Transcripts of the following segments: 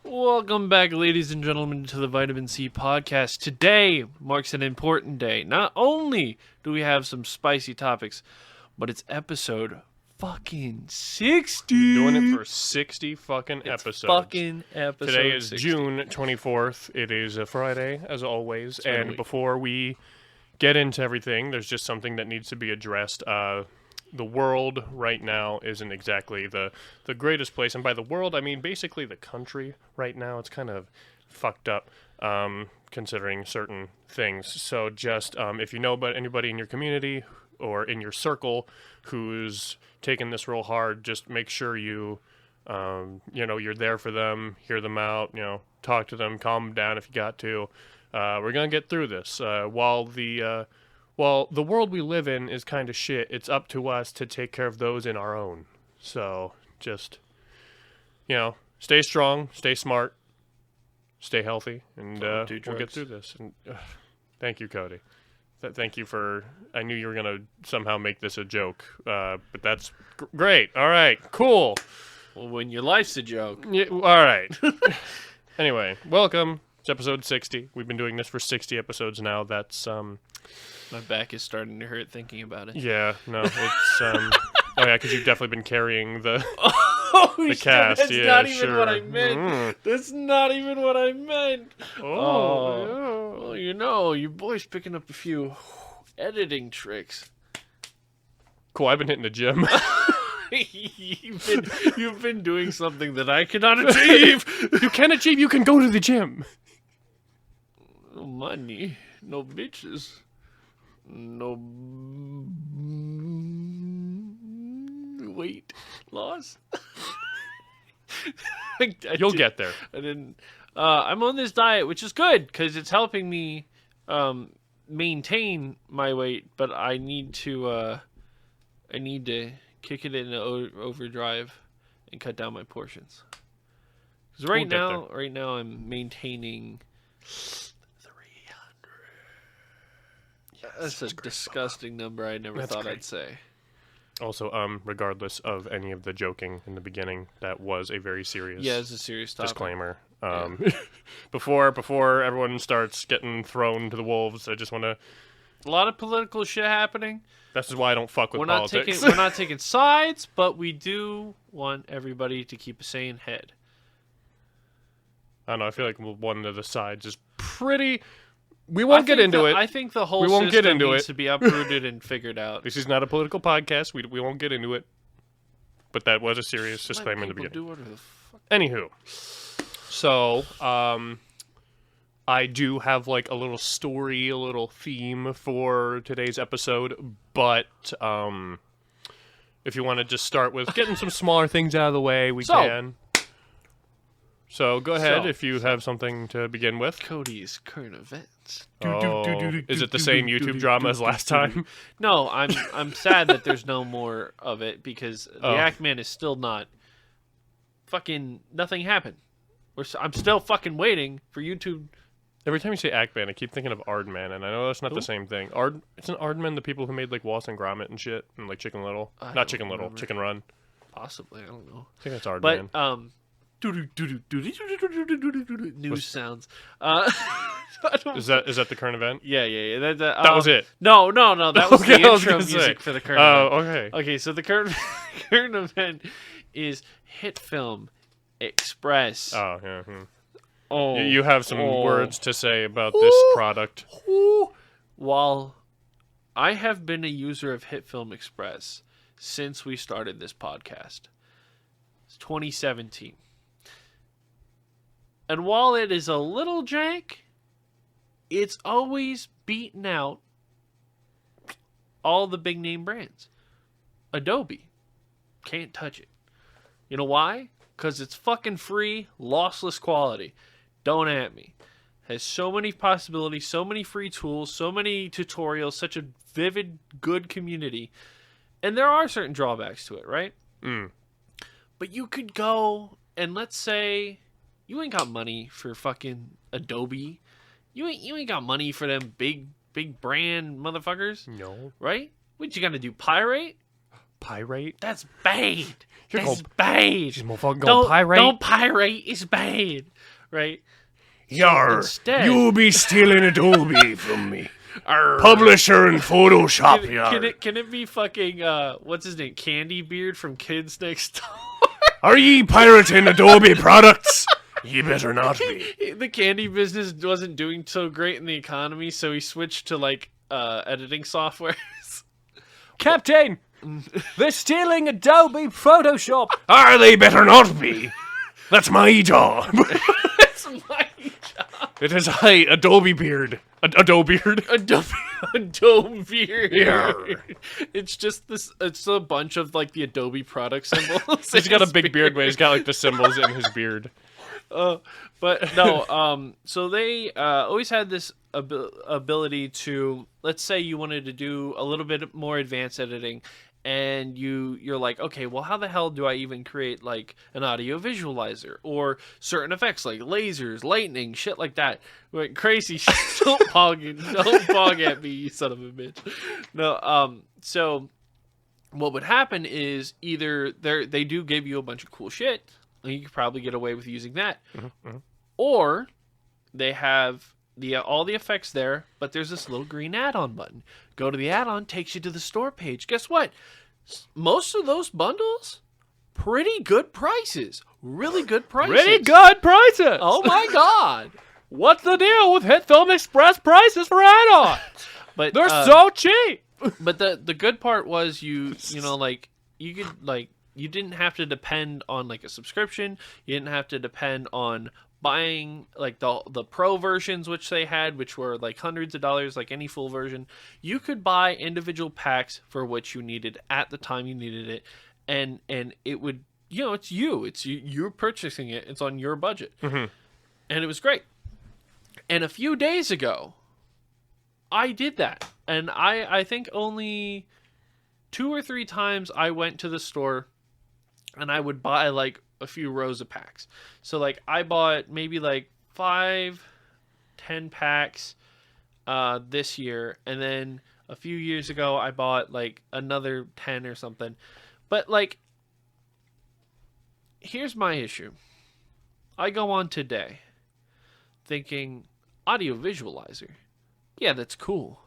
Welcome back, ladies and gentlemen, to the Vitamin C podcast. Today marks an important day. Not only do we have some spicy topics, but it's episode fucking 60. We're doing it for 60 fucking episodes. Fucking episode Today is 60. June 24th. It is a Friday, as always. Certainly. And before we get into everything, there's just something that needs to be addressed. The world right now isn't exactly the greatest place. And by the world, I mean basically the country right now. It's kind of fucked up, considering certain things. So just if you know about anybody in your community or in your circle who's taking this real hard, just make sure you, you're there for them, hear them out, talk to them, calm them down if you got to. We're going to get through this. While the world we live in is kind of shit, it's up to us to take care of those in our own. So just, stay strong, stay smart, stay healthy, and we'll get through this. And thank you, Cody. Thank you for... I knew you were going to somehow make this a joke, but that's great. All right, cool. Well, when your life's a joke. Yeah, all right. Anyway, welcome. It's episode 60. We've been doing this for 60 episodes now. That's... My back is starting to hurt thinking about it. Yeah, no, it's... oh, yeah, because you've definitely been carrying the the cast. That's yeah, not even sure. what I meant. That's not even what I meant. Oh, Well, your boy's picking up a few editing tricks. cool. I've been hitting the gym. You've been doing something that I cannot achieve. You can achieve. You can go to the gym. No money, no bitches, no weight loss. You'll get there. I didn't. I'm on this diet, which is good because it's helping me maintain my weight. But I need to kick it in overdrive and cut down my portions. Because right now I'm maintaining 300. That's a disgusting number. I never thought I'd say. Also, regardless of any of the joking in the beginning, that was a very serious. Yeah, it's a serious topic. Disclaimer. Before everyone starts getting thrown to the wolves, I just want to. A lot of political shit happening. This is why I don't fuck with politics. We're not taking sides, but we do want everybody to keep a sane head. I don't know. I feel like one of the sides is pretty. We won't get into it. I think the whole won't get system into needs it. to be uprooted and figured out. This is not a political podcast. We won't get into it. But that was a serious disclaimer in the beginning. Do whatever the fuck. Anywho, so I do have like a little story, a little theme for today's episode. But if you want to just start with getting some smaller things out of the way, we can. So go ahead if you have something to begin with. Cody's current events. Is it the same YouTube drama as last time? No, I'm sad that there's no more of it because the Ackman is still not. Fucking nothing happened. I'm still fucking waiting for YouTube. Every time you say Ackman, I keep thinking of Aardman, and I know that's not the same thing. Isn't Aardman the people who made like Wallace and Gromit and shit, and like Chicken Little? Not Chicken Little, Chicken Run. Possibly, I don't know. I think that's Aardman. But news sounds. Is that the current event? Yeah. That was it. No. That was the intro music for the current event. Oh, okay. Okay, so the current event is HitFilm Express. Oh, yeah. Oh, you have some words to say about this product. While I have been a user of HitFilm Express since we started this podcast, it's 2017. And while it is a little jank, it's always beaten out all the big name brands. Adobe. Can't touch it. You know why? Because it's fucking free, lossless quality. Don't at me. Has so many possibilities, so many free tools, so many tutorials, such a vivid, good community. And there are certain drawbacks to it, right? But you could go and let's say you ain't got money for fucking Adobe. You ain't got money for them big brand motherfuckers. No. Right? What you gotta do? Pirate? Pirate? That's bad. You're That's gonna- bad. She's motherfucking gonna pirate? Don't pirate. It's bad. Right? Yar, instead- you be stealing Adobe from me. Arr. Publisher and Photoshop, yar. Can it be fucking, what's his name? Candy Beard from Kids Next Door? Are ye pirating Adobe products? Ye better not be. The candy business wasn't doing so great in the economy, so he switched to, like, editing software. Captain! They're stealing Adobe Photoshop! Are they better not be? That's my job. That's my job. It is I, Adobe Beard. Adobe Beard. Adobe Beard. Yarr. It's just this. It's a bunch of like the Adobe product symbols. He's got a big beard, but he's got like the symbols in his beard. But no. So they always had this ability to, let's say you wanted to do a little bit more advanced editing, and you're like, okay, well, how the hell do I even create like an audio visualizer or certain effects like lasers, lightning, shit like that? Went crazy. Don't pog at me, you son of a bitch. No, so what would happen is either they do give you a bunch of cool shit, and you could probably get away with using that, or they have all the effects there, but there's this little green add-on button. Go to the add-on, takes you to the store page. Guess what? Most of those bundles, pretty good prices. Really good prices. Pretty good prices! Oh my god. What's the deal with HitFilm Express prices for add-ons? But They're so cheap! But the good part was you know, like, you could, like, you didn't have to depend on like a subscription. You didn't have to depend on buying like the pro versions, which they had, which were like hundreds of dollars, like any full version. You could buy individual packs for what you needed at the time you needed it, and it would, you know, it's you're purchasing it. It's on your budget, and it was great. And a few days ago, I did that, and I think only 2 or 3 times I went to the store, and I would buy like a few rows of packs. So like I bought maybe like 5-10 packs this year, and then a few years ago I bought like another 10 or something. But like, here's my issue. I go on today thinking audio visualizer, yeah, that's cool,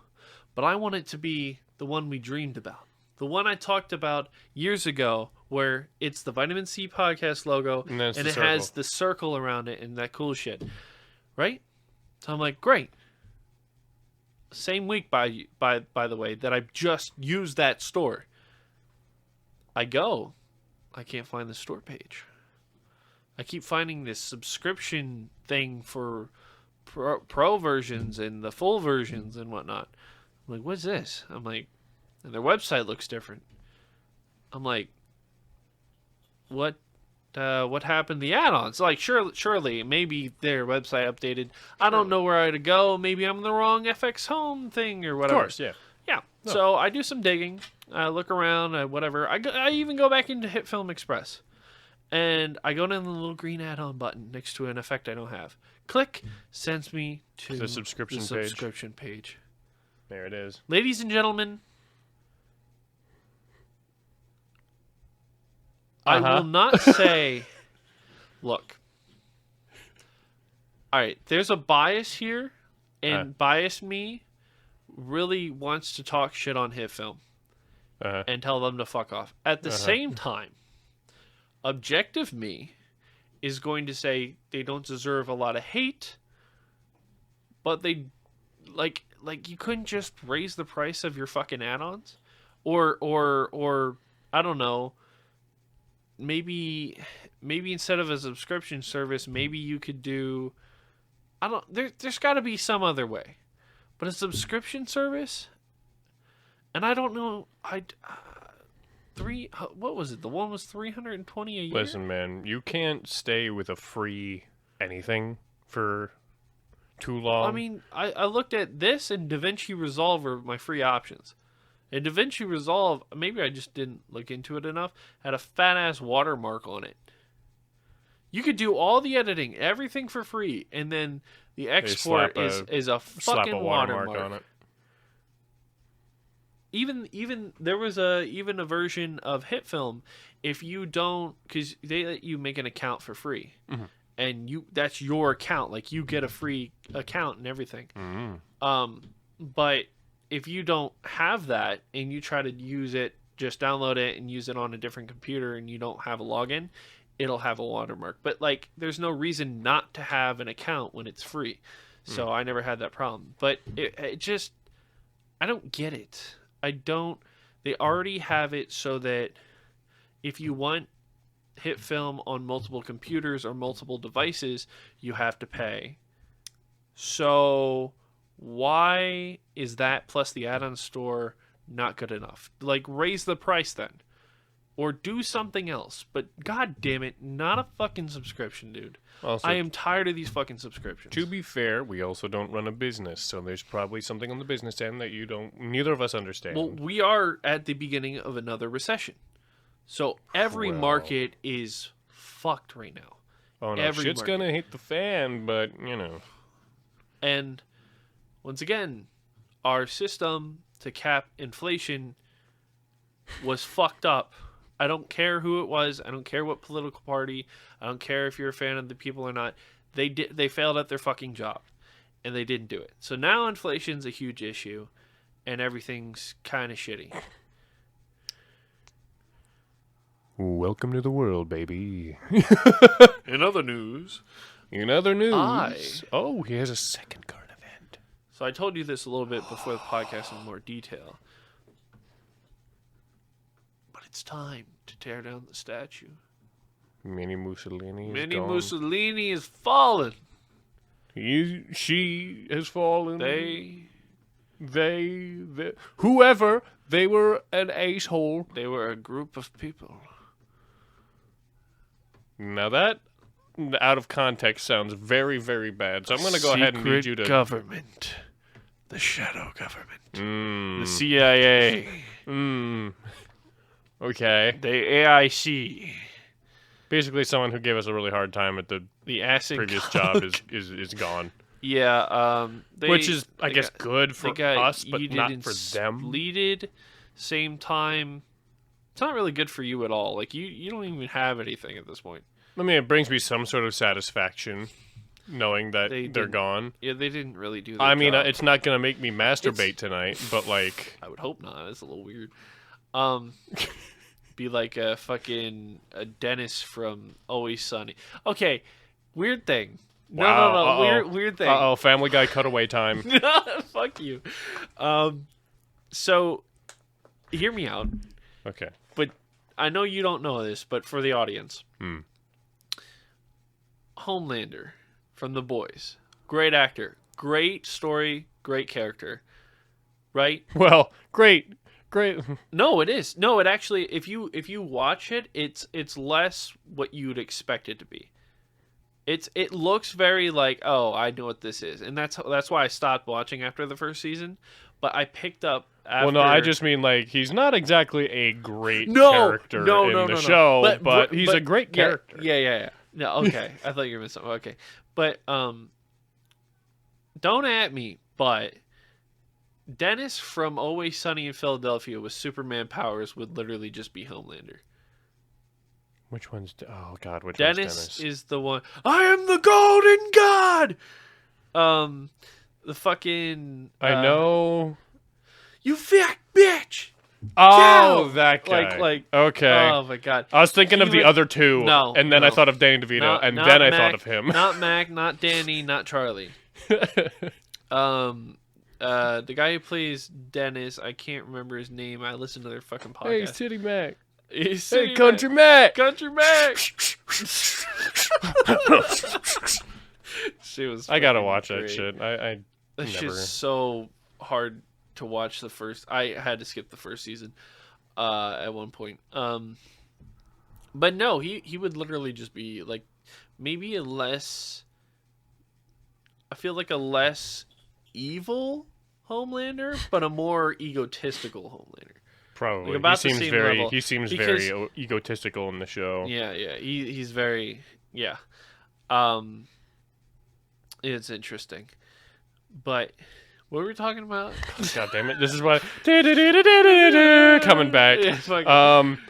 but I want it to be the one we dreamed about. The one I talked about years ago, where it's the Vitamin C podcast logo, and it has the circle around it and that cool shit, right? So I'm like, great. Same week, by the way, that I just used that store. I can't find the store page. I keep finding this subscription thing for pro versions and the full versions and whatnot. I'm like, what's this? I'm like, and their website looks different. I'm like, what happened to the add-ons? Like, surely, maybe their website updated. I don't know where to go. Maybe I'm in the wrong FX Home thing or whatever. Of course, yeah. Yeah. No. So I do some digging. I look around, whatever. I even go back into HitFilm Express. And I go down the little green add-on button next to an effect I don't have. Click, sends me to The subscription page. There it is. Ladies and gentlemen, I will not say, look, all right, there's a bias here, and bias me really wants to talk shit on HitFilm and tell them to fuck off. At the same time, objective me is going to say they don't deserve a lot of hate, but they, like you couldn't just raise the price of your fucking add-ons, or I don't know. Maybe instead of a subscription service, maybe you could do, there's got to be some other way. But a subscription service, and I don't know, what was it? The one was $320 a year? Listen, man, you can't stay with a free anything for too long. I mean, I looked at this and DaVinci Resolve are my free options. And DaVinci Resolve, maybe I just didn't look into it enough, had a fat-ass watermark on it. You could do all the editing, everything for free, and then the export is a fucking watermark on it. even there was a version of HitFilm. If you don't, because they let you make an account for free, and that's your account. Like you get a free account and everything. But if you don't have that and you try to use it, just download it and use it on a different computer, and you don't have a login, it'll have a watermark. But like, there's no reason not to have an account when it's free. So I never had that problem. But it just, I don't get it. I don't. They already have it so that if you want HitFilm on multiple computers or multiple devices, you have to pay. So why is that plus the add-on store not good enough? Like, raise the price then. Or do something else. But god damn it, not a fucking subscription, dude. Also, I am tired of these fucking subscriptions. to be fair, we also don't run a business, so there's probably something on the business end that neither of us understand. Well, we are at the beginning of another recession. So every Well. market is fucked right now. oh no, every shit's market. gonna hit the fan, but you know. And once again, our system to cap inflation was fucked up. I don't care who it was. I don't care what political party. I don't care if you're a fan of the people or not. They failed at their fucking job, and they didn't do it. So now inflation's a huge issue, and everything's kind of shitty. Welcome to the world, baby. In other news, In other news, I- oh, he has a second current event. so I told you this a little bit before the podcast in more detail, but it's time to tear down the statue. Mini Mussolini is Mini gone. Mussolini is fallen. She has fallen. They whoever, they were an asshole. were a group of people. Now that, out of context, sounds very, very bad. So I'm going to go ahead and need you to... government. The shadow government. Mm, The CIA. okay. The AIC. Basically, someone who gave us a really hard time at the The Asset previous job is gone. Yeah, Which is, I guess, good for they got us, but yeeted not and for them. Bleeded, same time. It's not really good for you at all. Like you don't even have anything at this point. I mean, it brings me some sort of satisfaction knowing that They they're didn't- gone. Yeah, they didn't really do. Their I mean, job. it's not going to make me masturbate tonight, but like... I would hope not. It's a little weird. Be like a fucking Dennis from Always Sunny. Okay, weird thing. No, Wow, no, uh-oh. weird thing. Uh-oh, Family Guy cutaway time. Fuck you. So, hear me out. Okay. But I know you don't know this, but for the audience, Homelander from The Boys, great actor, great story, great character, right? Well, great. No, it is. No, it actually. If you watch it, it's less what you'd expect it to be. It looks very like, oh, I know what this is, and that's why I stopped watching after the first season. But I picked up. After... Well, no, I just mean like he's not exactly a great No, character no, in no, the no, no. show, but he's a great character. Yeah. No, okay. I thought you were missing something. Okay, but don't at me. But Dennis from Always Sunny in Philadelphia with Superman powers would literally just be Homelander. Which one's? Oh God, which Dennis one's Dennis? is the one. I am the Golden God. The fucking. I know. You fat bitch. Oh, Cow! that guy. Like. Okay. Oh my God. I was thinking of He the would- other two, No, and then I no. thought of Danny DeVito, Not- and not then I Mac, thought of him. Not Mac, not Danny, not Charlie. The guy who plays Dennis, I can't remember his name. I listen to their fucking Hey, podcast. City Mac. Hey, Hey, Country Mac. Country Mac. She was. I gotta fucking watch that great. shit. I That's never. just so hard to watch the first. I had to skip the first season at one point. But no, he would literally just be like maybe a less. I feel like a less evil Homelander, but a more egotistical Homelander. Probably. Like, about he the seems same very. level. He seems Because- very egotistical in the show. Yeah. He's very It's interesting, but What were we talking about? God damn it! This is why coming back. Yeah, fucking-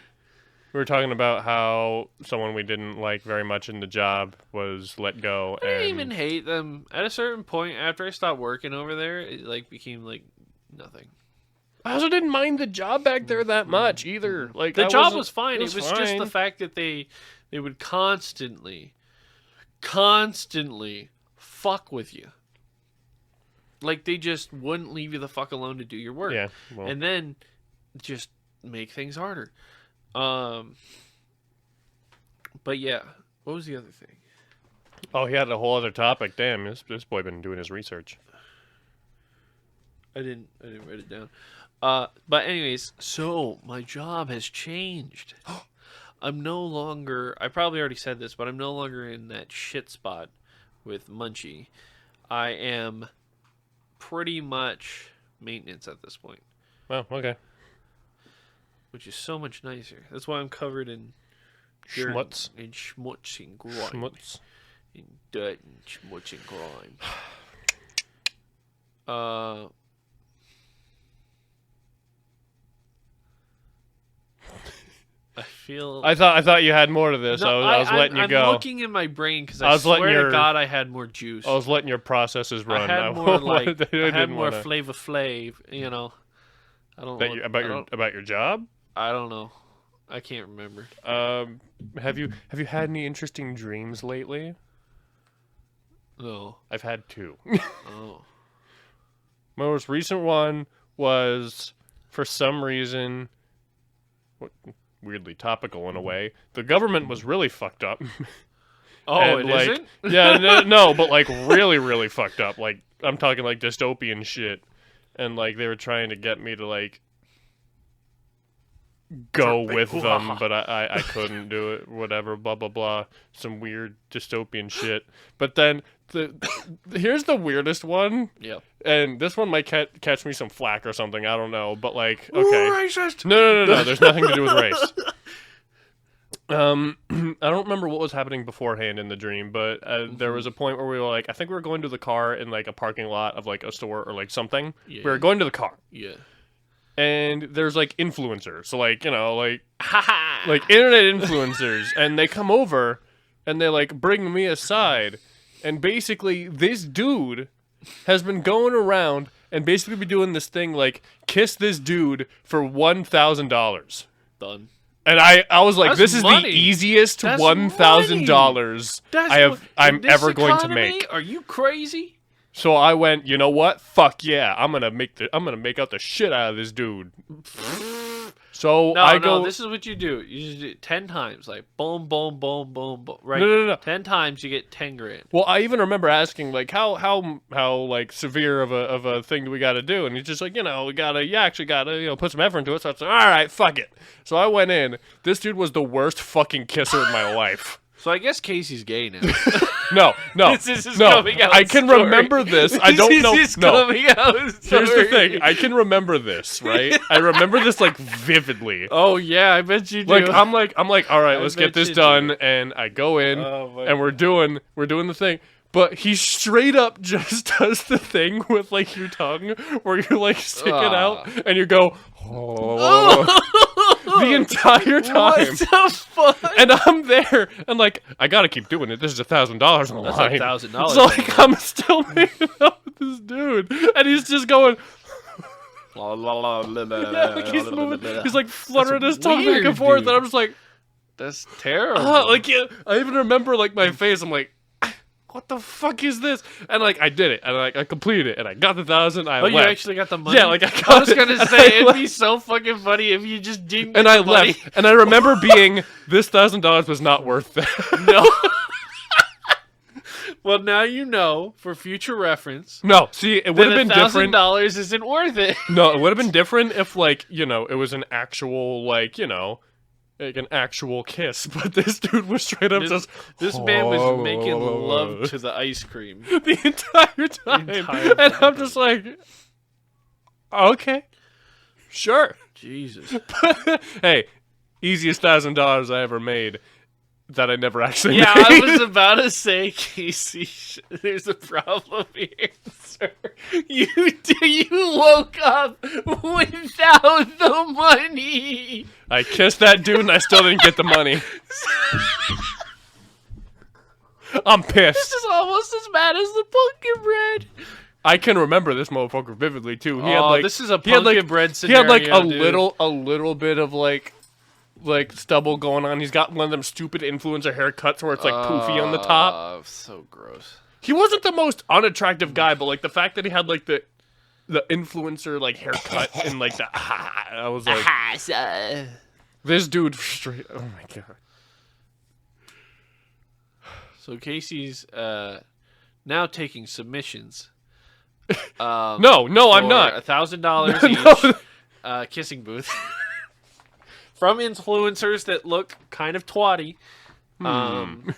We were talking about how someone we didn't like very much in the job was let go. I and didn't even hate them. At a certain point, after I stopped working over there, it like became like nothing. I also didn't mind the job back there that much either. Like The I job wasn't- was fine. It was just fine. the fact that they would constantly fuck with you. Like they just wouldn't leave you the fuck alone to do your work. Yeah, well. And then just make things harder. But yeah, what was the other thing? Oh, he had a whole other topic. Damn, this boy been doing his research. I didn't write it down. But anyways, so my job has changed. I'm no longer, I probably already said this, but I'm no longer in that shit spot with Munchie. I am pretty much maintenance at this point, Well, okay. which is so much nicer. That's why I'm covered in dirt Schmutz. and schmutz and grime. Schmutz. In dirt and schmutz and grime. I feel. I thought you had more to this. No, I was letting you I'm go. looking in my brain because I I was letting swear your- to God I had more juice. I was letting your processes run. I had more like I didn't had more wanna- Flavor Flav. You know, I don't that know you, what- about your job. I don't know. I can't remember. Have you had any interesting dreams lately? No. I've had 2. Oh. My most recent one was, for some reason, weirdly topical in a way. The government was really fucked up. Oh, And, it like, isn't? Yeah, no, but like really, really fucked up. Like I'm talking like dystopian shit, and like they were trying to get me to like go with them, but I couldn't do it. Whatever, blah blah blah. Some weird dystopian shit. But then here's the weirdest one. Yeah. And this one might catch me some flack or something. I don't know, but like okay. Racist. No. There's nothing to do with race. I don't remember what was happening beforehand in the dream, but there was a point where we were like, I think we were going to the car in like a parking lot of like a store or like something. Yeah. We were going to the car, Yeah. and there's like influencers, so like like internet influencers, and they come over, and they like bring me aside, and basically this dude has been going around and basically be doing this thing like kiss this dude for $1,000. Done. And I was like, That's this is money. the easiest That's $1,000 I'm in this ever going to economy? make. Are you crazy? So I went, you know what? Fuck yeah! I'm gonna make out the shit out of this dude. So No, this is what you do. You just do it 10 times, like boom, boom, boom, boom, boom. Right? No. 10 times you get 10 grand. Well, I even remember asking like how like severe of a thing do we got to do, and he's just like, you actually gotta put some effort into it. So I was like, all right, fuck it. So I went in. This dude was the worst fucking kisser in my life. So I guess Casey's gay now. No. This is his no. coming out I can story. remember this. I don't know. This is his No. coming out story. Here's the thing. I can remember this, right? I remember this like vividly. Oh yeah, I bet you do. Like I'm like, all right, I let's bet get this you done, do. and I go in, Oh, my and we're doing the thing. But he straight up just does the thing with like your tongue, where you like stick it out, and you go the entire time. What the fuck? And I'm there, and like I gotta keep doing it. This is $1,000 on the That's line. $1,000. So like I'm still making out with this dude, and he's just going. Yeah, like he's moving. He's like fluttering his tongue back weird, and forth, dude. and I'm just like, That's terrible. like yeah. I even remember like my face. I'm like, what the fuck is this? And like I did it, and like I completed it, and I got the 1,000. I Oh, you left. actually got the money? Yeah, like I got I was it, gonna and say I it'd left. be so fucking funny if you just didn't. And get I the money. left, and I remember being this $1,000 was not worth that. No. Well, now you know for future reference. No, see, it would Then have been different. $1,000 isn't worth it. No, it would have been different if, like, it was an actual, like, like an actual kiss. But this dude was straight up just. This man was making love to the ice cream. the entire time. And I'm just like, okay, sure. Jesus. Hey, easiest $1,000 I ever made. that I never actually Yeah, made. I was about to say, Casey, there's a problem here, sir. You woke up without the money. I kissed that dude and I still didn't get the money. I'm This pissed. is almost as bad as the pumpkin bread. I can remember this motherfucker vividly too. He had Oh, like this is a he had, like- pumpkin bread He had like scenario, a dude. little bit of like stubble going on. He's got one of them stupid influencer haircuts where it's like poofy on the top. So gross. He wasn't the most unattractive guy, but like the fact that he had like the influencer like haircut and like the I was like this dude straight. Oh my god. So Casey's now taking submissions. No, I'm not. $1,000 each. Kissing booth from influencers that look kind of twatty. You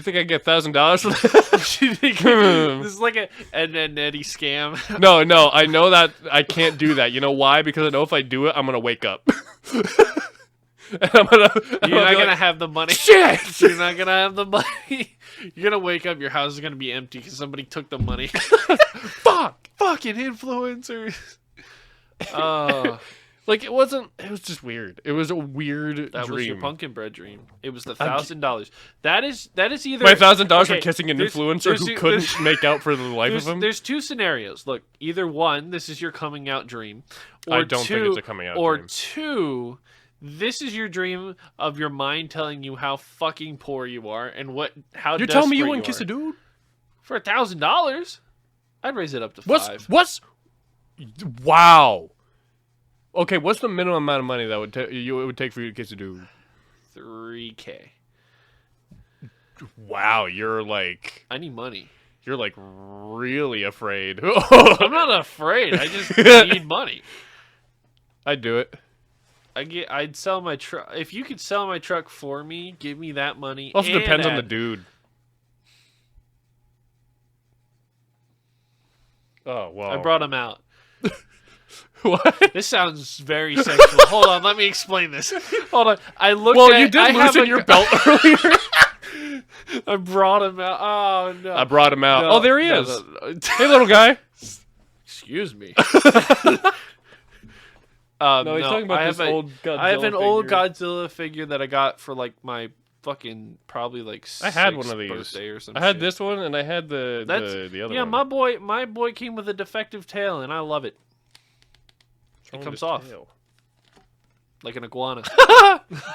think I get $1,000 for that? This is like a Ed and Eddie scam. No, I know that I can't do that. You know why? Because I know if I do it, I'm gonna wake up. And You're not be gonna like, have the money. shit. You're not gonna have the money. You're gonna wake up. Your house is gonna be empty because somebody took the money. Fuck. Fucking influencers. Like it wasn't. It was just weird. It was a weird That dream. was your pumpkin bread dream. It was the $1,000. That is either My $1,000 for okay, kissing an there's- influencer there's- who couldn't there's- make out for the life of him. There's two scenarios. Look, either one, this is your coming out dream, or I don't think two, it's a coming out or dream. two, this is your dream of your mind telling you how fucking poor you are and how You're telling me you desperate wouldn't kiss a are. dude? For $1,000? I'd raise it up to $5,000. What's? Wow. Okay, what's the minimum amount of money that it would take for you to kiss a dude? $3,000. Wow, you're like money. really afraid. I'm not afraid. I just need money. I'd do it. I'd sell my truck. If you could sell my truck for me, give me that money. Also and depends on the add- dude. Oh well. I brought him out. What? This sounds very sexual. Hold on, let me explain this. Hold on. I looked Well, at you did I have loosen your belt earlier. I brought him out. Oh no. I brought him out. No, Oh, there he no, is. no. Hey, little guy. Excuse me. No, he's talking about I this have old Godzilla I have an old figure. Godzilla figure that I got for like my fucking probably like I had 6th one of these. birthday or something. I had this one, and I had the other yeah, one. my boy came with a defective tail, and I love it. What's wrong with comes his off. tail? Like an iguana.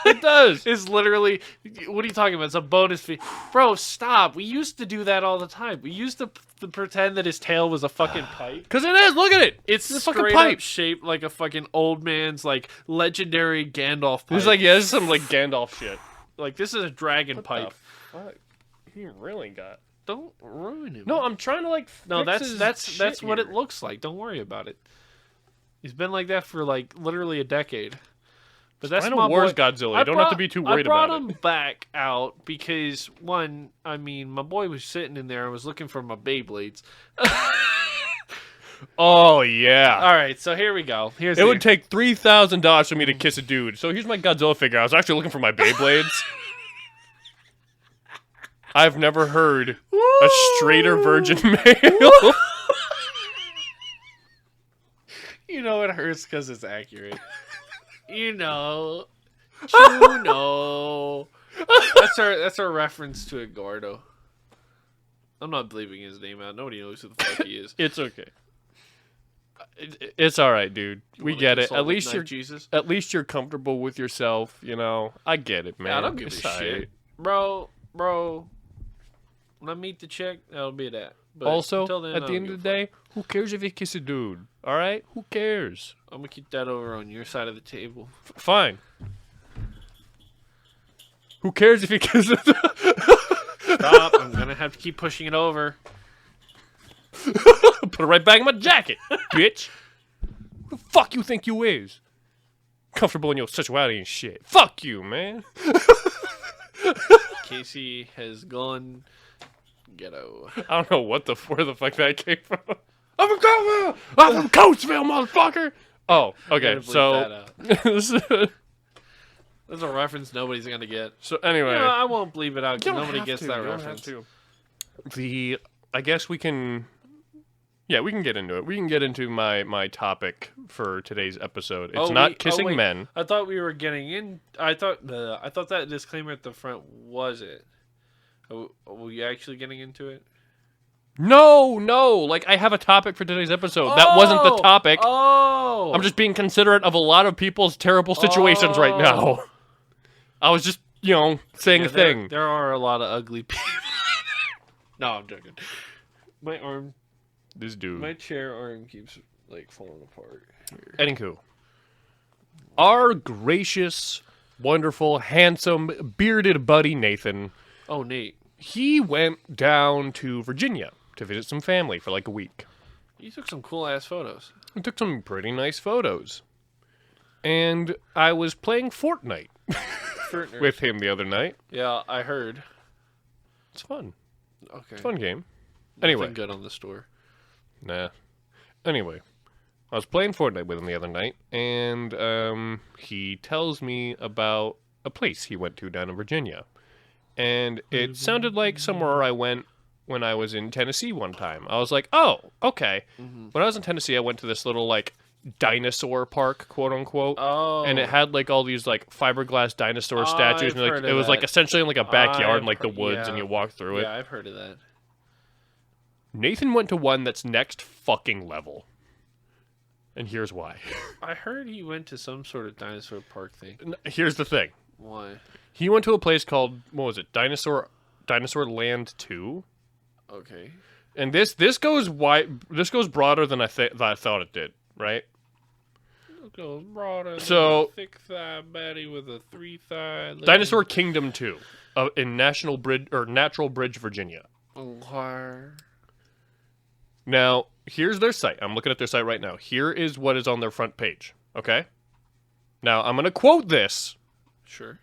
It does. It's literally. What are you talking about? It's a bonus fee, bro. Stop. We used to do that all the time. We used to pretend that his tail was a fucking pipe. Because it is. Look at it. It's a straight fucking pipe. up shaped like a fucking old man's like legendary Gandalf pipe. It's like, yeah, this is some like Gandalf shit. Like this is a dragon What pipe. the fuck? He really got. Don't ruin him. No, I'm trying to like. No, fix that's his what shit it looks like. Don't worry about it. He's been like that for like literally a decade. But that's Dino my Wars boy. Godzilla. You don't have to be too worried I brought about him back out because one, I mean, my boy was sitting in there and was looking for my Beyblades. Oh yeah. All right, so here we go. It would take $3,000 for me to kiss a dude. So here's my Godzilla figure. I was actually looking for my Beyblades. I've never heard a straighter virgin male. You know it hurts because it's accurate. You know. That's our reference to Eduardo. I'm not bleeping his name out. Nobody knows who the fuck he is. It's okay. It's all right, dude. We Wanna get it. consult At with least Knight you're Jesus. at least you're comfortable with yourself. You know, I get it, man. I don't give It's a all shit, right. bro. When I meet the chick, that'll be that. But Also, until then, at the end of the day, who cares if you kiss a dude? All right, who cares? I'm gonna keep that over on your side of the table. Fine. Who cares if you kiss a dude? Stop! I'm gonna have to keep pushing it over. Put it right back in my jacket, bitch. Who the fuck you think you is? Comfortable in your sexuality and shit. Fuck you, man. Casey has gone ghetto. I don't know where the fuck that came from. I'm from Coatesville, motherfucker. Oh, okay. Gotta bleep So that out. That's a reference nobody's gonna get. So anyway, I won't bleep it out you because don't nobody have gets to, that you don't have reference. to. I guess we can. Yeah, we can get into it. We can get into my topic for today's episode. It's not kissing wait. men. I thought we were getting in. I thought that disclaimer at the front was it. Are we actually getting into it? No. Like, I have a topic for today's episode. That wasn't the topic. Oh. I'm just being considerate of a lot of people's terrible situations right now. I was just, saying a thing. There are a lot of ugly people. No, I'm joking. My arm. This dude. My chair arm keeps falling apart. Anywho, our gracious, wonderful, handsome, bearded buddy Nathan. Oh, Nate. He went down to Virginia to visit some family for a week. You took some cool ass photos. I took some pretty nice photos. And I was playing Fortnite with him the other night. Yeah, I heard. It's fun. Okay. It's a fun game. Nothing Anyway. good on the store. Nah. Anyway, I was playing Fortnite with him the other night, and he tells me about a place he went to down in Virginia. And it sounded like somewhere I went when I was in Tennessee one time. I was like, oh, okay. Mm-hmm. When I was in Tennessee, I went to this little, dinosaur park, quote unquote. Oh. And it had, all these, fiberglass dinosaur statues. I've And, heard it of was, that. essentially in, a backyard, I've the heard- woods, yeah. and you walk through it. Yeah, I've heard of that. Nathan went to one that's next fucking level. And here's why. I heard he went to some sort of dinosaur park thing. Here's the thing. Why? He went to a place called, what was it, Dinosaur Land 2? Okay. And this goes broader than I thought it did, right? It goes broader So- than a thick thigh baddie with a 3-thigh. Dinosaur Kingdom 2 in Natural Bridge, Virginia. Okay. Now, here's their site. I'm looking at their site right now. Here is what is on their front page, okay? Now, I'm going to quote this. Sure.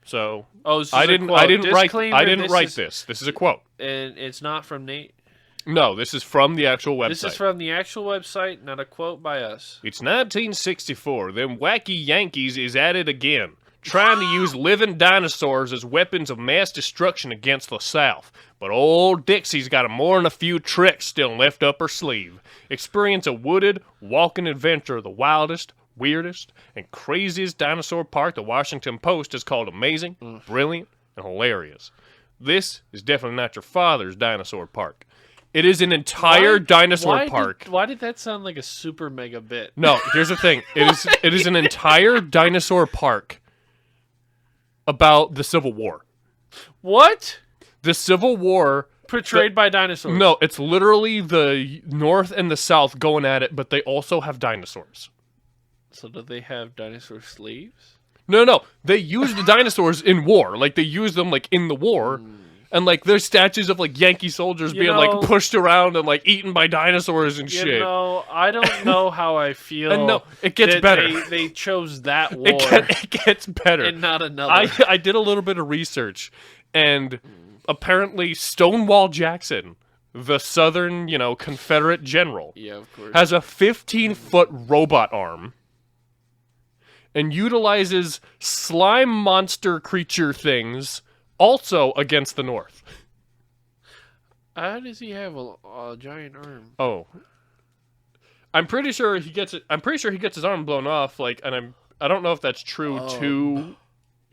So, Oh, this is I a didn't quote. write Disclaimer, this. This is a quote. And it's not from Nate. No, this is from the actual website. This is from the actual website, not a quote by us. It's 1964. Them wacky Yankees is at it again, trying to use living dinosaurs as weapons of mass destruction against the South. But old Dixie's got more than a few tricks still left up her sleeve. Experience a wooded, walking adventure of the wildest, weirdest, and craziest dinosaur park the Washington Post has called amazing, brilliant, and hilarious. This is definitely not your father's dinosaur park. It is an entire dinosaur park. Why did that sound like a super mega bit? No, here's the thing. It is an entire dinosaur park about the Civil War. What? The Civil War Portrayed by dinosaurs. No, it's literally the North and the South going at it, but they also have dinosaurs. So do they have dinosaur slaves? No. They use the dinosaurs in war. They use them in the war. And there's statues of Yankee soldiers being pushed around and eaten by dinosaurs and You shit. know, I don't know how I feel. And no, it gets that better. They chose that war It gets better. and not another. I did a little bit of research, and apparently Stonewall Jackson, the Southern, Confederate general, yeah, of course. has a 15-foot robot arm and utilizes slime monster creature things also against the North. How does he have a giant arm? Oh. I'm pretty sure he gets it. I'm pretty sure he gets his arm blown off. I don't know if that's true to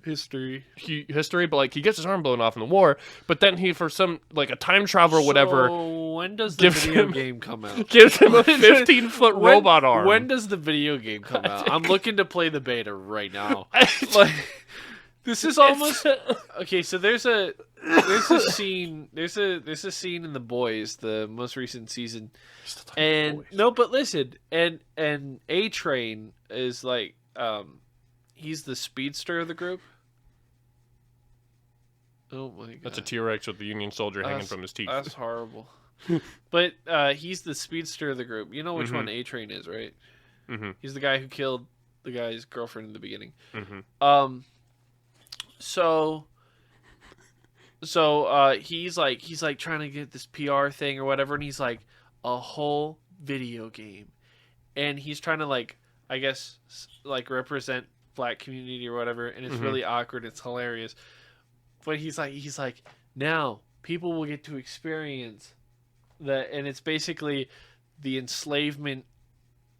History. history, but he gets his arm blown off in the war. But then he, for some a time travel or whatever, So when does the gives video him- game come out? gives him a 15-foot When- robot arm. When does the video game come out? I'm looking to play the beta right now. This is almost okay. So there's a scene. There's a scene in The Boys, the most recent season, and no, but listen, and A-Train is he's the speedster of the group. Oh my god, That's a T-Rex with the Union soldier hanging from his teeth. That's horrible. But he's the speedster of the group. You know which one A-Train is, right? Mm-hmm. He's the guy who killed the guy's girlfriend in the beginning. Mm-hmm. So he's trying to get this PR thing or whatever, and he's a whole video game, and he's trying to I guess represent black community or whatever, and it's really awkward. It's hilarious. But he's like, now people will get to experience that, and it's basically the enslavement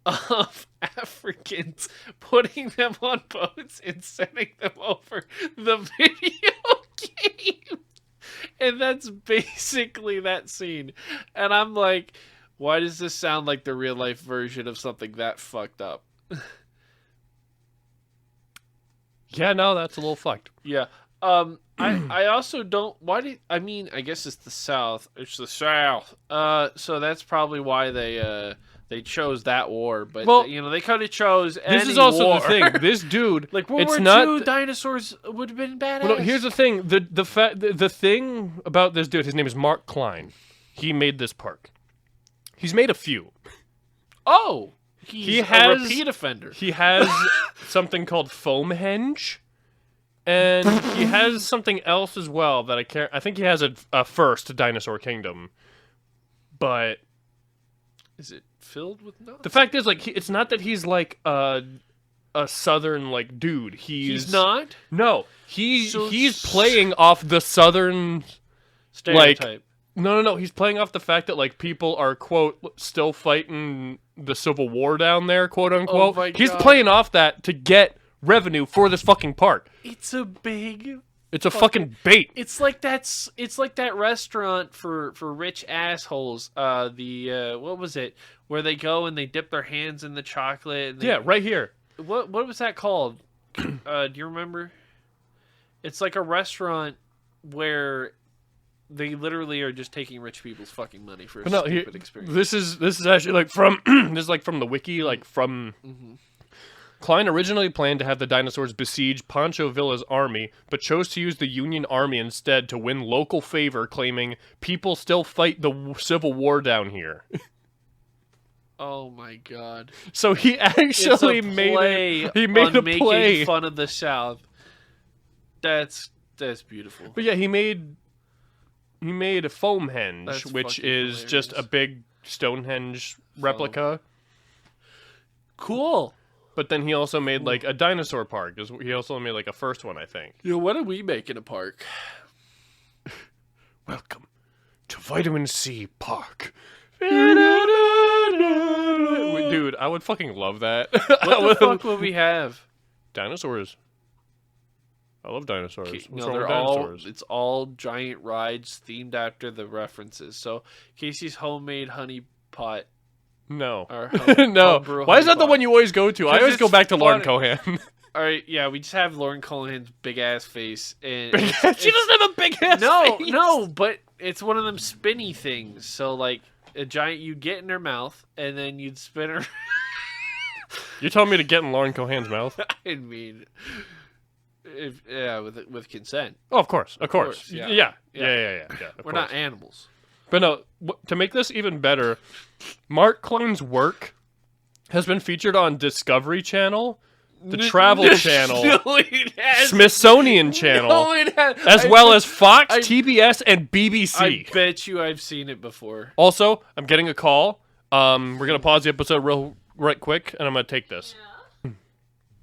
of Africans, putting them on boats and sending them over the video game. And that's basically that scene. And I'm like, why does this sound like the real life version of something that fucked up? Yeah, no, that's a little fucked. Yeah. I also don't. I mean, I guess it's the South. It's the South. So that's probably why they chose that war. But Well, they could have chose any This is also war. the thing. This dude, Like World it's War not. II, dinosaurs would have been badass. Well, no, here's the thing. The thing about this dude, his name is Mark Klein. He made this park. He's made a few. Oh, he has a repeat offender. He has something called Foamhenge, and he has something else as well that I can't. I think he has a first Dinosaur Kingdom, but Is it filled with nuts? the fact is, like, it's not that he's like a southern like dude. He's not? No, he's playing off the southern Stereotype. No. He's playing off the fact that like people are quote still fighting the Civil War down there, quote unquote. Oh my He's God. playing off that to get revenue for this fucking park. It's a big. It's a fucking bait. It's like that restaurant for rich assholes. What was it? Where they go and they dip their hands in the chocolate. And Yeah, right here. What was that called? Do you remember? It's like a restaurant where they literally are just taking rich people's fucking money for a stupid experience. This is actually like from this is like from the wiki, like from. Klein originally planned to have the dinosaurs besiege Pancho Villa's army, but chose to use the Union Army instead to win local favor, claiming people still fight the Civil War down here. Oh my God! So he actually made a play. Making fun of the South. That's beautiful. But yeah, he made a Foamhenge, That's which fucking is just a hilarious. big Stonehenge replica. Cool. But then he also made like a dinosaur park. He also made like a first one, I think. What are we making a park? Welcome to Vitamin C Park. Dude, I would fucking love that. What the fuck will we have? Dinosaurs. I love dinosaurs. What's No, wrong they're with all. dinosaurs? It's all giant rides themed after the references. So Casey's homemade honey pot. No. Or No. homebrew Why is honey that the pot. one you always go to? I always it's go back to Lauren funny. Cohan. All right, yeah, we just have Lauren Cohan's big ass face, and She doesn't have a big ass face. no, but it's one of them spinny things. So like a giant, you'd get in her mouth, and then you'd spin her. You're telling me to get in Lauren Cohan's mouth? I mean, with consent. Oh, of course. Of course. yeah. Yeah. Yeah. Of We're course. not animals. But no, to make this even better, Mark Klein's work has been featured on Discovery Channel, the Travel Channel, No, it hasn't. Smithsonian Channel, No, it has. as well as Fox, TBS, and BBC. I bet you I've seen it before. Also, I'm getting a call. We're gonna pause the episode right quick, and I'm gonna take this.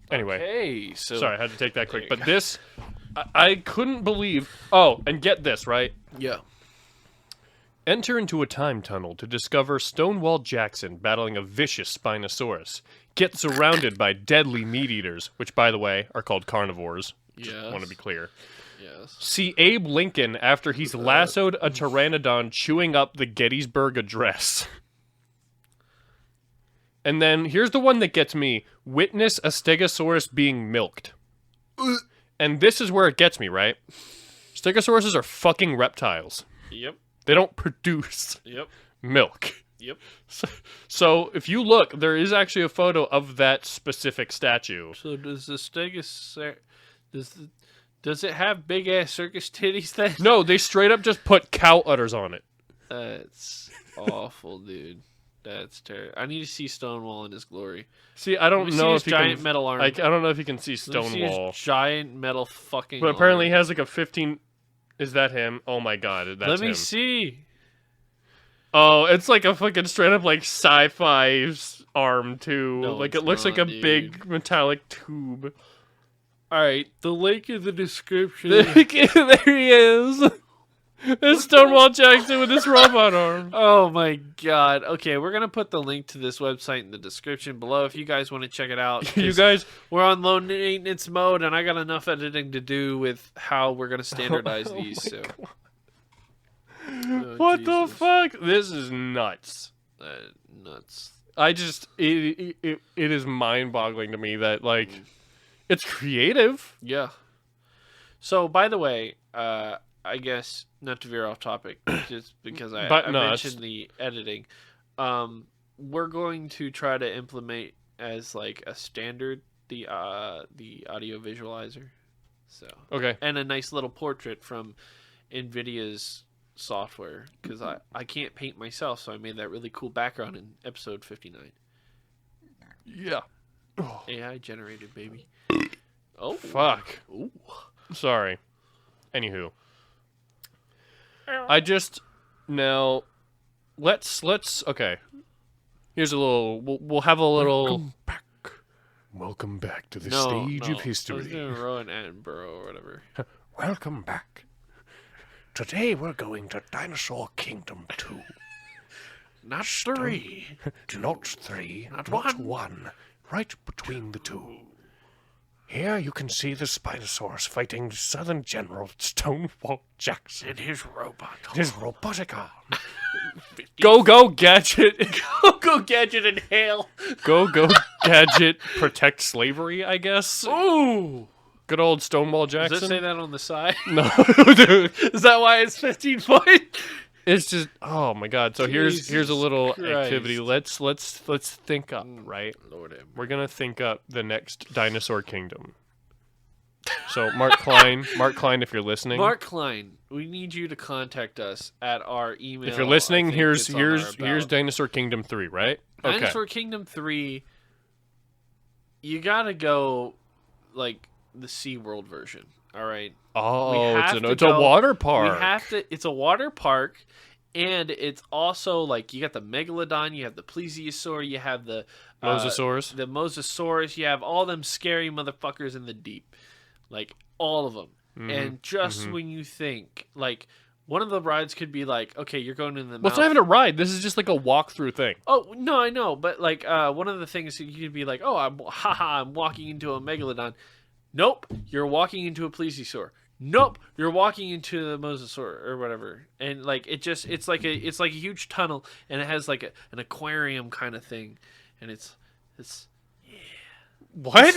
Anyway, Hey, so sorry, I had to take that quick. But this, I couldn't believe. Oh, and get this, right? yeah. Enter into a time tunnel to discover Stonewall Jackson battling a vicious Spinosaurus. Get surrounded by deadly meat eaters, which, by the way, are called carnivores. Yes. Want to be clear. Yes. See Abe Lincoln after he's lassoed a pteranodon chewing up the Gettysburg Address. And then here's the one that gets me. Witness a Stegosaurus being milked. And this is where it gets me, right? Stegosauruses are reptiles. Yep. They don't produce Yep. milk. Yep. So if you look, there is actually a photo of that specific statue. So does the Stegosaurus does it have big ass circus titties then? No, they straight up just put cow udders on it. That's awful, dude. That's terrible. I need to see Stonewall in his glory. See, I Let me don't see know his if you giant can. metal arm. I don't know if you can see Let me see his Stonewall, giant metal fucking. but apparently he arm. has like a 15. Is that him? Oh my god, that's Let me him. see. Oh, it's like a fucking straight up like sci-fi arm too. No, like it's it looks like a not, dude. big metallic tube. All right, the link in the description. There he is. There's Stonewall Jackson with his robot arm. Oh my god. Okay, we're gonna put the link to this website in the description below if you guys want to check it out. You guys, We're on low maintenance mode, and I got enough editing to do with how we're gonna standardize these. So, Oh, what the Jesus. fuck? This is nuts. Nuts. I just it is mind-boggling to me that like it's creative. Yeah. So, by the way, I guess not to veer off topic, just because I mentioned the editing. We're going to try to implement as like a standard the audio visualizer. So Okay. and a nice little portrait from NVIDIA's software because I can't paint myself, so I made that really cool background in episode 59. Yeah. AI generated, baby. Oh Fuck. Ooh. Sorry. Anywho. I just now let's okay. Here's a little we'll have a little Welcome back to the No, stage no. of I was history. doing Rowan Attenborough or whatever. Welcome back. Today we're going to Dinosaur Kingdom 2. Not 3. Not 3, Not not one. 1. Right between the 2. Here you can see the Spinosaurus fighting Southern General Stonewall Jackson. And his robot. His robotic arm. go gadget. Go Gadget and Hail. go gadget protect slavery, I guess. Ooh. Good old Stonewall Does Jackson. it say that on the side? No, dude. Is that why it's 15 points? It's just oh my god. So here's a Jesus little Christ. activity. Let's think up, right? Lord have We're gonna think up the next dinosaur kingdom. So Mark Klein, if you're listening, Mark Klein, we need you to contact us at our email. if you're listening, I think here's it's on our here's about. Dinosaur Kingdom 3, right? Okay. Dinosaur Kingdom 3. You gotta go like the SeaWorld version. All right. Oh, have to it's a go- water park. We have to. It's a water park, and it's also like you got the megalodon, you have the plesiosaur, you have the Mosasaurus. the mosasaurus. You have all them scary motherfuckers in the deep, like all of them. And just when you think like one of the rides could be like, okay, you're going in the Well, it's not even a ride. This is just like a walkthrough thing. Oh no, I know, but like one of the things you could be like, oh, I'm walking into a megalodon. Nope, you're walking into a plesiosaur. Nope, you're walking into the mosasaur or whatever, and like it's like a huge tunnel, and it has like an aquarium kind of thing, and it's What?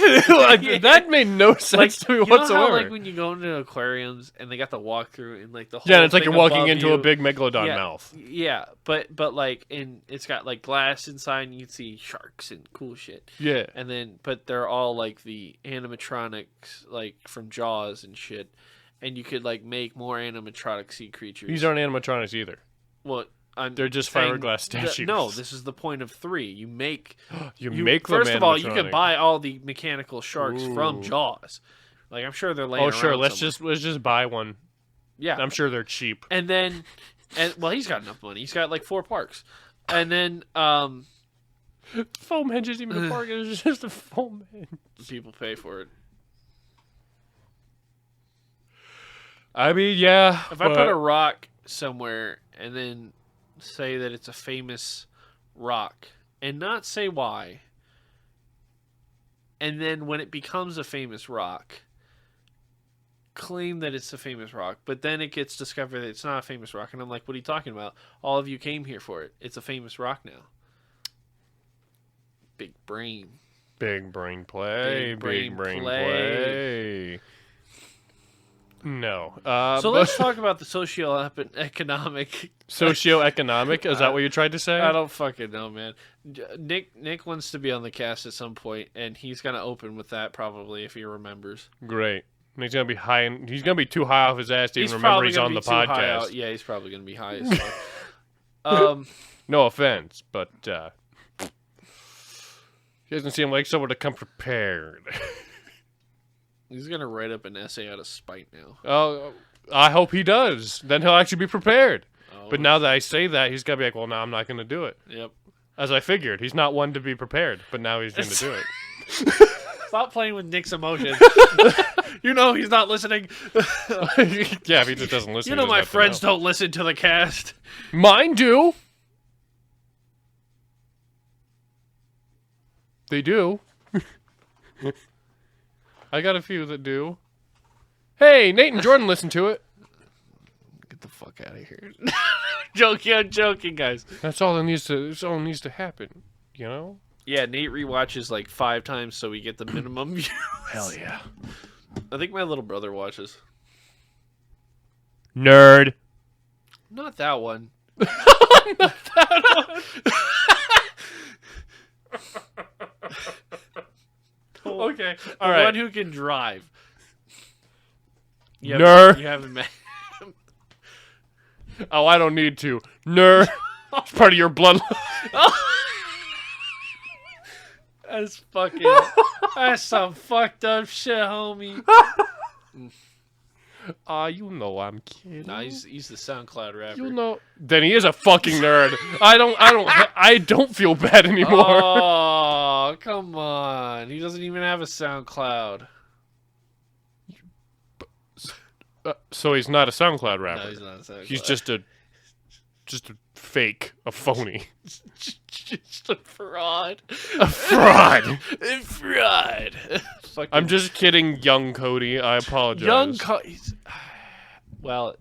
That made no sense like to me you know whatsoever. how, like when you go into aquariums and they got the walkthrough and like the whole Yeah, and it's like thing you're walking above into you. a big megalodon Yeah, mouth. Yeah, but like it's got like glass inside, and you can see sharks and cool shit. Yeah. And then, but they're all like the animatronics, like from Jaws and shit. And you could like make more animatronic sea creatures. These aren't animatronics either. Well, They're just saying fiberglass statues. No, this is the point of 3. You make You make them first of all, you animatronic. can buy all the mechanical sharks from Jaws. Like I'm sure they're laying. Oh sure, around let's somewhere. just buy one. Yeah. I'm sure they're cheap. And then, well, he's got enough money. He's got like 4 parks. And then Foam hedge isn't even a park. It's just a foam hedge. people pay for it. I mean, yeah. If I put a rock somewhere and then say that it's a famous rock and not say why, and then when it becomes a famous rock, claim that it's a famous rock, but then it gets discovered that it's not a famous rock, and I'm like, what are you talking about? All of you came here for it. It's a famous rock now. Big brain. Big brain play. Big brain play. No. So let's talk about the socioeconomic. Socioeconomic? Is that what you tried to say? I don't fucking know, man. Nick wants to be on the cast at some point, and he's gonna open with that probably if he remembers. Great. And he's gonna be high. He's gonna be too high off his ass to even remember probably he's gonna on be the too high podcast. out. Yeah, he's probably gonna be high as fuck. No offense, but he doesn't seem like someone to come prepared. He's gonna write up an essay out of spite now. Oh, I hope he does. Then he'll actually be prepared. Oh, But now that I say that, he's gonna be like, "Well, no, I'm not gonna do it." Yep. As I figured, he's not one to be prepared, but now he's gonna do it. Stop playing with Nick's emotions. You know he's not listening. Yeah, if he just doesn't listen. You know my friends don't listen to the cast. Mine do. They do. I got a few that do. Hey, Nate and Jordan listen to it. Get the fuck out of here. Joking, I'm joking, guys. That's all that needs to. That's all that needs to happen. You know. Yeah, Nate rewatches like 5 times so we get the minimum views. Hell yeah. I think my little brother watches. Nerd. Not that one. Okay. The All right. one who can drive. You Nerd. You haven't met. Oh, I don't need to. Nerd. It's part of your bloodline. That's fucking. That's some fucked up shit, homie. You know I'm kidding. Nah, he's the SoundCloud rapper. You know. Then he is a fucking nerd. I don't feel bad anymore. Oh, come on. He doesn't even have a SoundCloud. So he's not a SoundCloud rapper. No, he's not a SoundCloud. He's just a fake, a phony. just a fraud. A fraud. A fraud. Fucking I'm just kidding, young Cody. I apologize. young Well,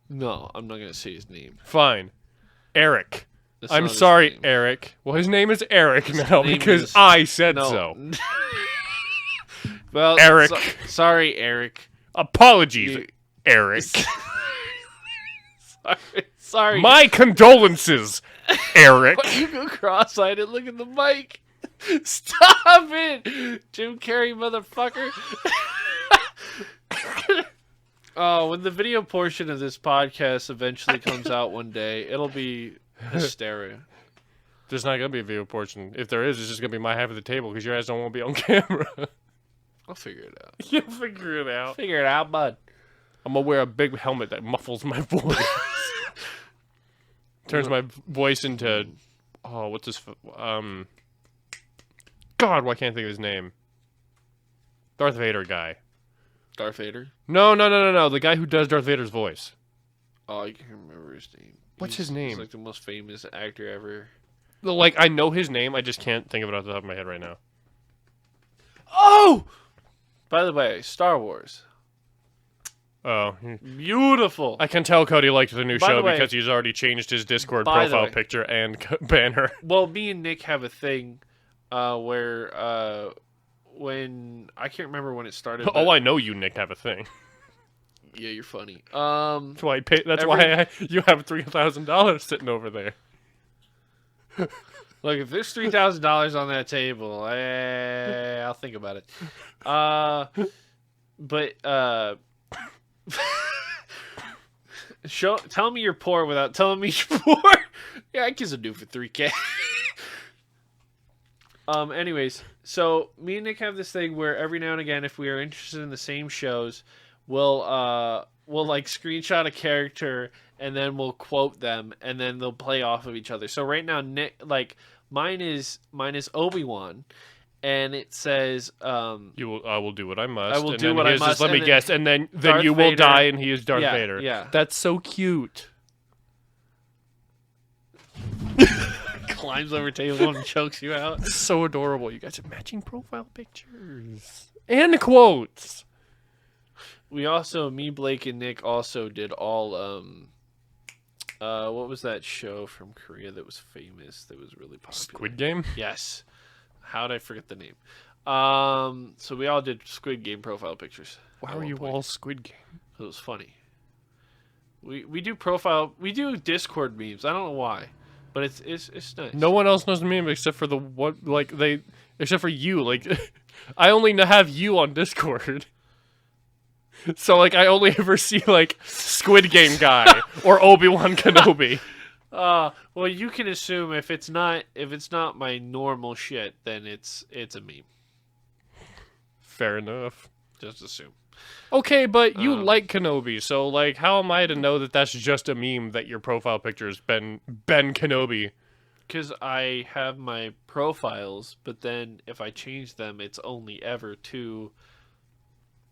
no, I'm not going to say his name. Fine. Eric. That's I'm not his sorry, name. Eric. Well, his name is Eric now name because is- I said No. so. Well, Eric. Sorry, Eric. Apologies, You- Eric. Sorry. My condolences, Eric. Why you go cross-eyed and look at the mic? Stop it, Jim Carrey, motherfucker. Oh, when the video portion of this podcast eventually comes out one day, it'll be hysteria. There's not gonna be a video portion. If there is, it's just gonna be my half of the table because your ass don't want to be on camera. I'll figure it out. You'll figure it out. Figure it out, bud. I'm gonna wear a big helmet that muffles my voice. Turns my voice into what's this? God, why can't I think of his name? Darth Vader guy. Darth Vader? No. The guy who does Darth Vader's voice. Oh, I can't remember his name. What's his name? He's like the most famous actor ever. Like, I know his name, I just can't think of it off the top of my head right now. Oh! By the way, Star Wars. Oh. Beautiful. I can tell Cody liked the new By the show way- because he's already changed his Discord By the profile way- picture and banner. Well, me and Nick have a thing where when I can't remember when it started. Oh, I know you, Nick, have a thing. Yeah, you're funny. That's why why you have $3,000 sitting over there. Look, if there's $3,000 on that table, I'll think about it. Tell me you're poor without telling me you're poor. Yeah, I kiss a dude for $3K. Anyways, so me and Nick have this thing where every now and again, if we are interested in the same shows, we'll like screenshot a character and then we'll quote them and then they'll play off of each other. So right now, Nick, like mine is Obi-Wan, and it says I will do what I must. I will and do then what I his is, must, let me and then guess, and then Darth you will Vader. die, and he is Darth Yeah, Vader. yeah. That's so cute. climbs over table and chokes you out. So adorable. You guys have matching profile pictures and quotes. We also, me, Blake, and Nick also did all what was that show from Korea that was famous, that was really popular? Squid Game. Yes. How did I forget the name? So we all did Squid Game profile pictures. Why at were one you point. all Squid Game? It was funny. We do Discord memes. I don't know why, but it's nice. No one else knows the meme except for except for you. Like, I only have you on Discord. So, like, I only ever see, like, Squid Game guy or Obi-Wan Kenobi. Well, you can assume if it's not my normal shit, then it's a meme. Fair enough. Just assume. Okay, but you like Kenobi, so, like, how am I to know that that's just a meme that your profile picture is Ben Kenobi? because I have my profiles, but then if I change them, it's only ever to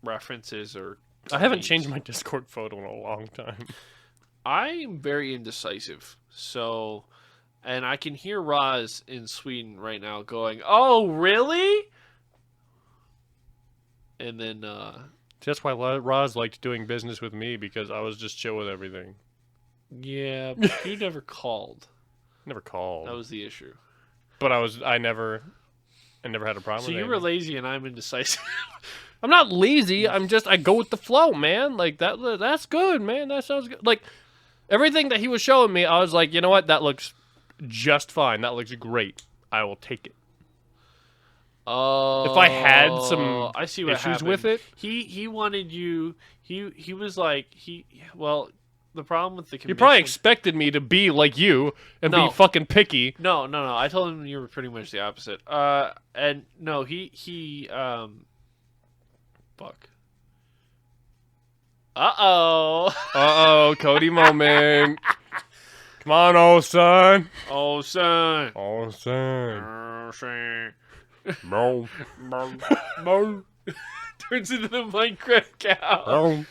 references or. I haven't links. changed my Discord photo in a long time. I'm very indecisive, so, and I can hear Roz in Sweden right now going, "Oh, really?" And then, That's why Roz liked doing business with me, because I was just chill with everything. yeah, but you never called. Never called. That was the issue. But I never had a problem So with you it. were lazy and I'm indecisive. I'm not lazy. I go with the flow, man. Like that's good, man. That sounds good. Like everything that he was showing me, I was like, you know what? That looks just fine. That looks great. I will take it. Oh, If I had some I see what issues happened. with it, He wanted you. He was like well. The problem with the commission. he probably expected me to be like you and No. be fucking picky. No. I told him you were pretty much the opposite. And no, fuck. Uh-oh, Cody moment. Come on, old son. Oh, son. Oh, son. Oh, son. Bro. Mo. Turns into the Minecraft cow.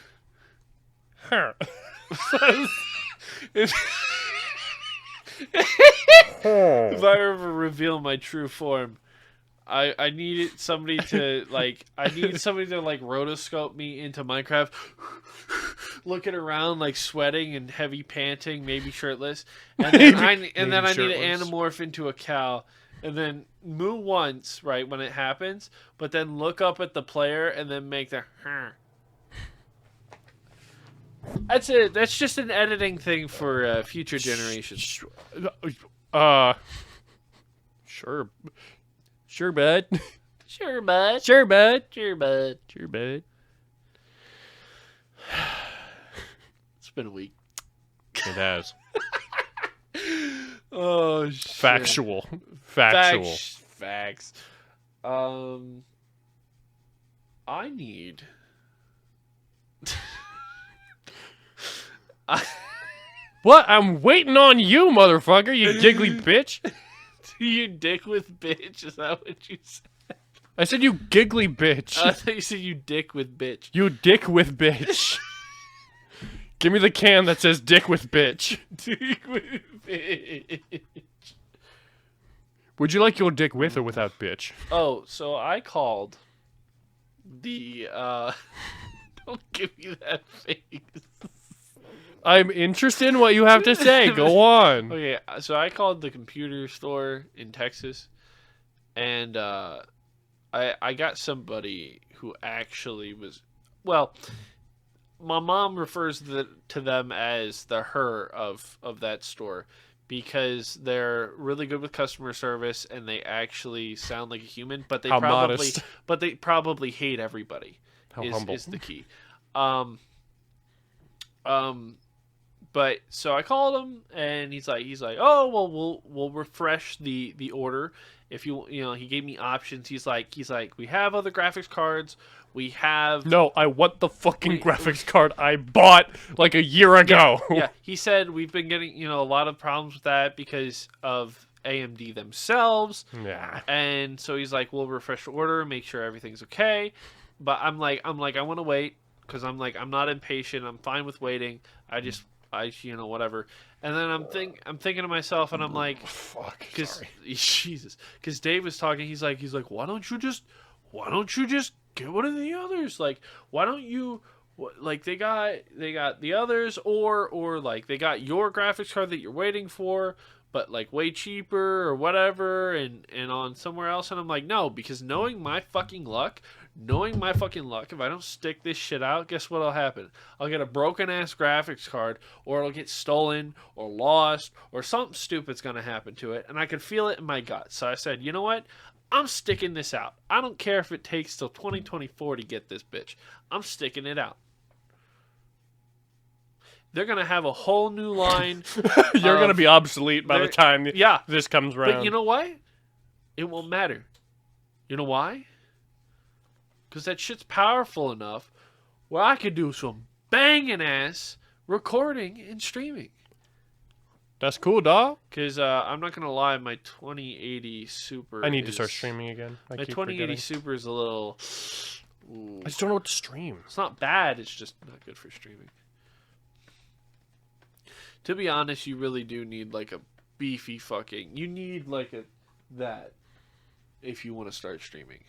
Bro. If I ever reveal my true form, I needed somebody to like rotoscope me into Minecraft, looking around like sweating and heavy panting, maybe shirtless, and then I need to anamorph into a cow, and then moo once right when it happens, but then look up at the player and then make the. That's it. That's just an editing thing for future generations. Sure, bud. Sure, bud. Sure, bud. Sure, bud. Sure, bud. It's been a week. It has. Oh, shit. Factual. Facts. I need. What? I'm waiting on you, motherfucker, you giggly bitch. You dick with bitch? Is that what you said? I said you giggly bitch. I thought you said you dick with bitch. You dick with bitch. Give me the can that says dick with bitch. Dick with bitch. Would you like your dick with or without bitch? Oh, so I called the, don't give me that face. I'm interested in what you have to say. Go on. Okay, so I called the computer store in Texas, and I got somebody who actually was, well, my mom refers to them as the her of that store because they're really good with customer service and they actually sound like a human, but they probably hate everybody. How humble. Is the key. But so I called him and he's like, oh well, we'll refresh the order if you know. He gave me options. He's like, we have other graphics cards. We have No, I want the fucking graphics card I bought like a year ago. Yeah, he said we've been getting a lot of problems with that because of AMD themselves. Yeah. And so he's like, we'll refresh the order, make sure everything's okay. But I'm like, I want to wait because I'm not impatient. I'm fine with waiting. I whatever. And then I'm thinking to myself, and I'm like, Fuck. because Jesus, because Dave was talking. He's like, why don't you just get one of the others? Like, why don't you? Like they got the others, or like they got your graphics card that you're waiting for, but like way cheaper or whatever, and on somewhere else. And I'm like, no, because knowing my fucking luck, if I don't stick this shit out, guess what'll happen? I'll get a broken ass graphics card, or it'll get stolen or lost, or something stupid's gonna happen to it, and I can feel it in my gut. So I said, you know what? I'm sticking this out. I don't care if it takes till 2024 to get this bitch. I'm sticking it out. They're gonna have a whole new line. You're gonna be obsolete by the time this comes around. But you know what? It won't matter. You know why? Because that shit's powerful enough where I could do some banging ass recording and streaming. That's cool, dog. Because I'm not gonna lie, my 2080 Super. I need to start streaming again. My 2080 Super is a little. Ooh. I just don't know what to stream. It's not bad. It's just not good for streaming. To be honest, you really do need like a beefy fucking. You need like that if you want to start streaming.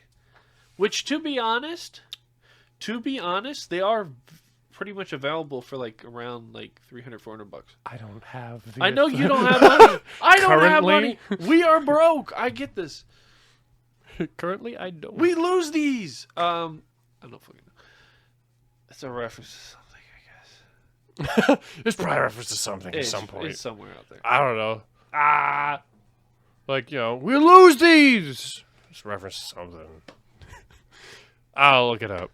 Which, to be honest, they are pretty much available for like around like $300-400. I don't have the... I know you don't have money. I don't have Currently? money. We are broke. I get this. Currently, I don't. We lose these. I don't fucking know. It's a reference to something, I guess. It's probably a reference to something at some point. It's somewhere out there. I don't know. Like, we lose these. It's a reference to something. I'll look it up.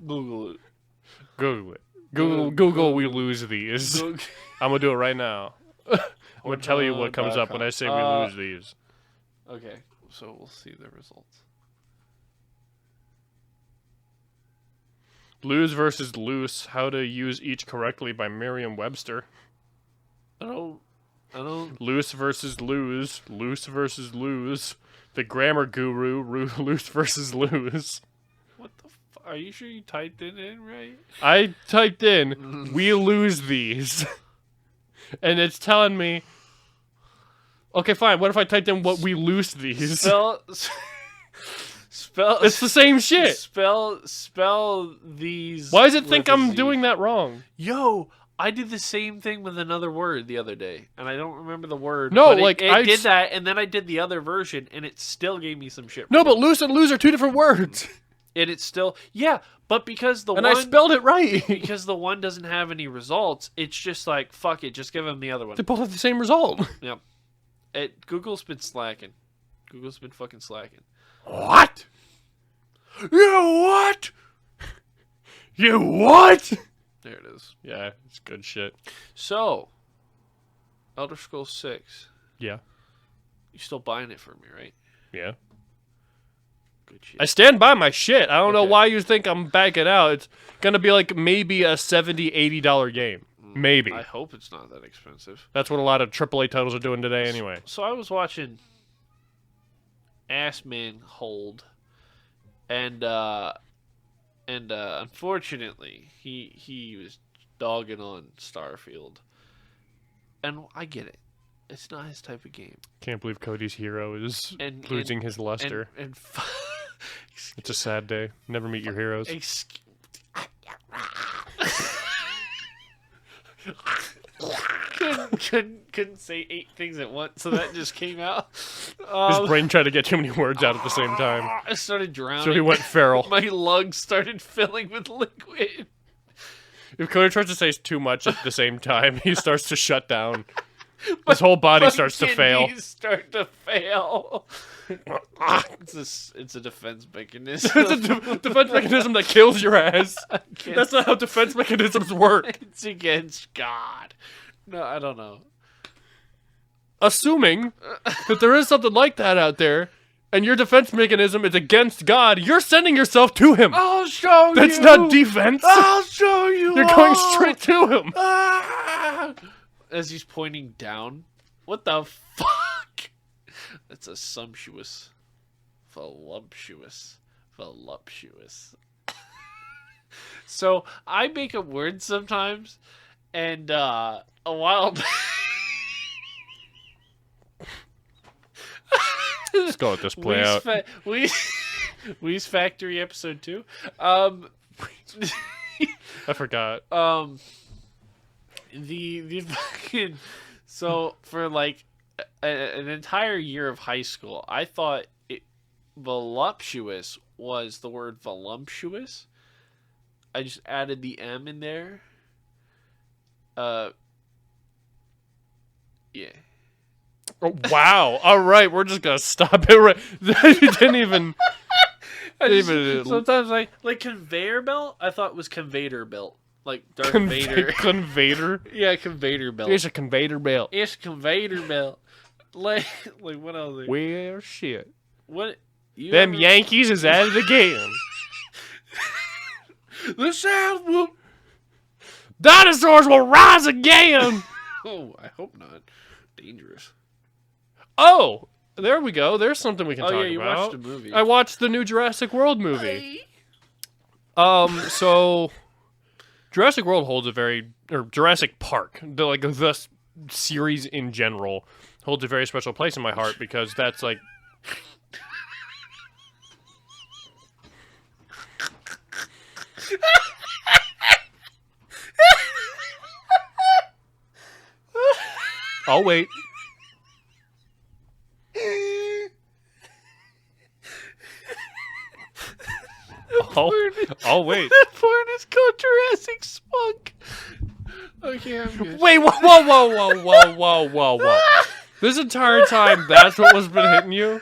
Google it. Google it. Google we lose these. Google. I'm going to do it right now. I'm going to tell you what comes up when I say we lose these. Okay, so we'll see the results. Lose versus loose. How to use each correctly by Merriam-Webster. I don't. Loose versus lose. Loose versus lose. The grammar guru. Loose versus lose. What the fuck? Are you sure you typed it in right? I typed in, we lose these. And it's telling me, okay, fine. What if I typed in what we lose these? Spell. It's the same shit. Spell these. Why does it think with a I'm Z? doing that wrong? Yo, I did the same thing with another word the other day, and I don't remember the word. No, but like, it did that, and then I did the other version, and it still gave me some shit. No, but loose and lose are two different words. And it's still but because the And one I spelled it right. because the one doesn't have any results, it's just like fuck it, just give them the other one. They both have the same result. Yep. Google's been slacking. Google's been fucking slacking. What? You what? You what? There it is. Yeah, it's good shit. So, Elder Scrolls 6. Yeah. You still buying it for me, right? Yeah. Good shit. I stand by my shit. I don't know Okay. why you think I'm backing out. It's gonna be like maybe a $70, $80 game. Maybe. I hope it's not that expensive. That's what a lot of AAA titles are doing today anyway. So I was watching Assman Hold, and unfortunately he was dogging on Starfield, and I get it. It's not his type of game. Can't believe Cody's hero is And- losing his luster. And It's a sad day. Never meet your heroes. couldn't say 8 things at once, so that just came out. His brain tried to get too many words out at the same time. I started drowning. So he went feral. My lungs started filling with liquid. If Cody tries to say too much at the same time, he starts to shut down. His whole body My starts to fail. kidneys start to fail. It's a defense mechanism. It's a defense mechanism that kills your ass. That's not how defense mechanisms work. It's against God. No, I don't know. Assuming that there is something like that out there, and your defense mechanism is against God, you're sending yourself to him. I'll show you. That's not defense. I'll show you. You're going straight to him. Ah! As he's pointing down. What the fuck? That's a sumptuous. Voluptuous. So, I make up words sometimes, and a while back... Let's go with this play out. Wee's Factory episode 2. I forgot. The fucking so for like an entire year of high school, I thought voluptuous was the word voluptuous. I just added the M in there. Yeah. Oh, wow. All right, we're just gonna stop it right. You didn't even. Sometimes like conveyor belt. I thought was conveyor belt, like Darth Vader. Conveyor. Yeah, conveyor belt. It's a conveyor belt. It's conveyor belt. Like what else? Well, shit. What? Them Yankees is at it again. The South will. Dinosaurs will rise again. Oh, I hope not. Dangerous. Oh, there we go. There's something we can talk about. Oh, yeah, you watched a movie. I watched the new Jurassic World movie. So Jurassic World holds or Jurassic Park, the series in general, holds a very special place in my heart because that's like. I'll wait. I'll wait. That part is called Jurassic Spunk. Okay, I'm good. Wait, whoa. This entire time, that's what was been hitting you?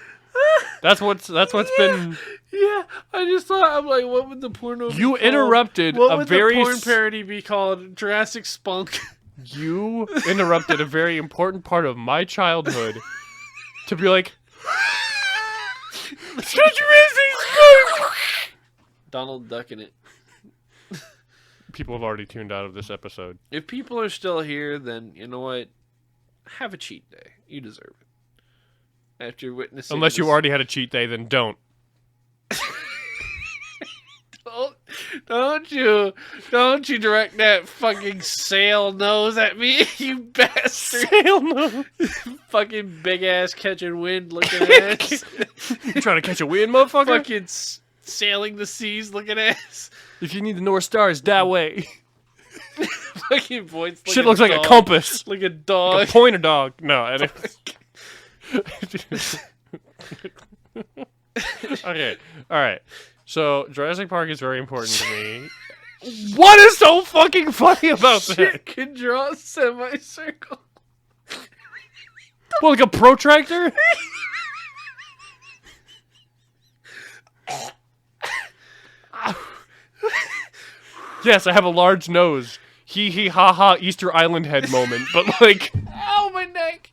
That's what's been... Yeah, I just thought, I'm like, what would the porno be You called? interrupted What a would very... the porn parody be called? Jurassic Spunk. You interrupted a very important part of my childhood to be like... Donald Duck in it. People have already tuned out of this episode. If people are still here, then you know what? Have a cheat day. You deserve it. After witnessing Unless you this- already had a cheat day, then don't. Don't you direct that fucking sail nose at me, you bastard. Sail nose. Fucking big ass catching wind looking ass. You trying to catch a wind, motherfucker? Fucking sailing the seas looking ass. If you need the North Star, it's that way. Fucking points like Shit looks like a dog. compass. Like a dog. A pointer dog. No, and okay, all right. So Jurassic Park is very important to me. What is so fucking funny about that? Shit can draw a semicircle. What, like a protractor? Yes, I have a large nose. Hee hee ha ha Easter Island head moment. But like, Ow, my neck.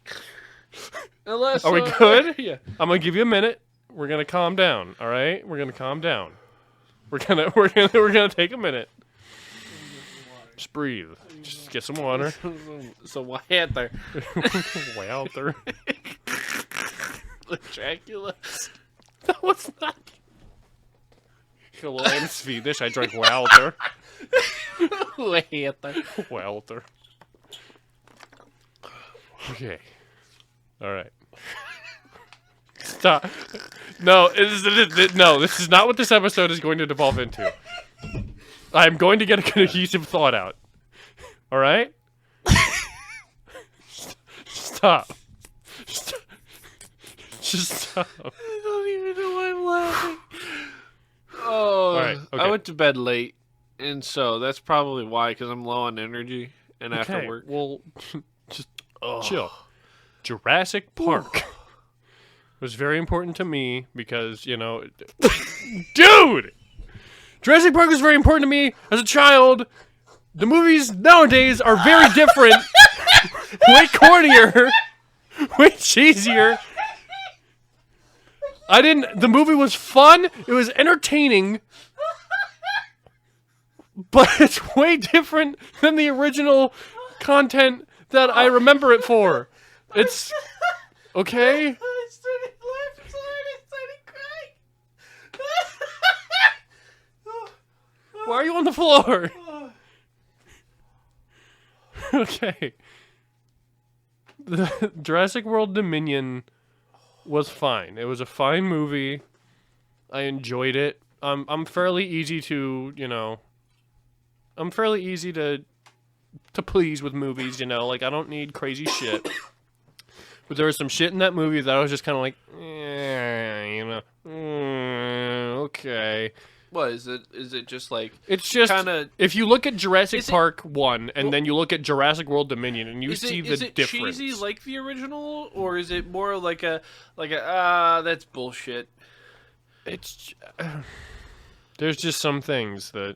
Unless, are we good? Yeah. I'm gonna give you a minute. We're gonna calm down. All right, we're gonna calm down. We're gonna take a minute. Just breathe. Just get some water. So what happened? Way out there. Dracula. That was not. Hello, I'm Swedish. I drank Walter. What happened? Walter. Okay. All right. Stop. No, this is not what this episode is going to devolve into. I'm going to get a cohesive thought out. All right? Stop. Just stop. I don't even know why I'm laughing. Oh, All right, okay. I went to bed late, and so that's probably why, because I'm low on energy, and after work. Well, just chill. Jurassic Park was very important to me because, you know... Dude! Jurassic Park was very important to me as a child. The movies nowadays are very different. Way cornier. Way cheesier. The movie was fun. It was entertaining. But it's way different than the original content that I remember it for. It's... Okay? I started laughing so hard I started crying. Why are you on the floor? Okay. The Jurassic World Dominion was fine. It was a fine movie. I enjoyed it. I'm fairly easy to, you know... I'm fairly easy to please with movies, you know? Like, I don't need crazy shit. But there was some shit in that movie that I was just kind of like, you know, okay. What is it? Is it just like It's just kinda- if you look at Jurassic Is it- Park 1 and then you look at Jurassic World Dominion and you see the is it difference. cheesy like the original, or is it more like a that's bullshit? It's there's just some things that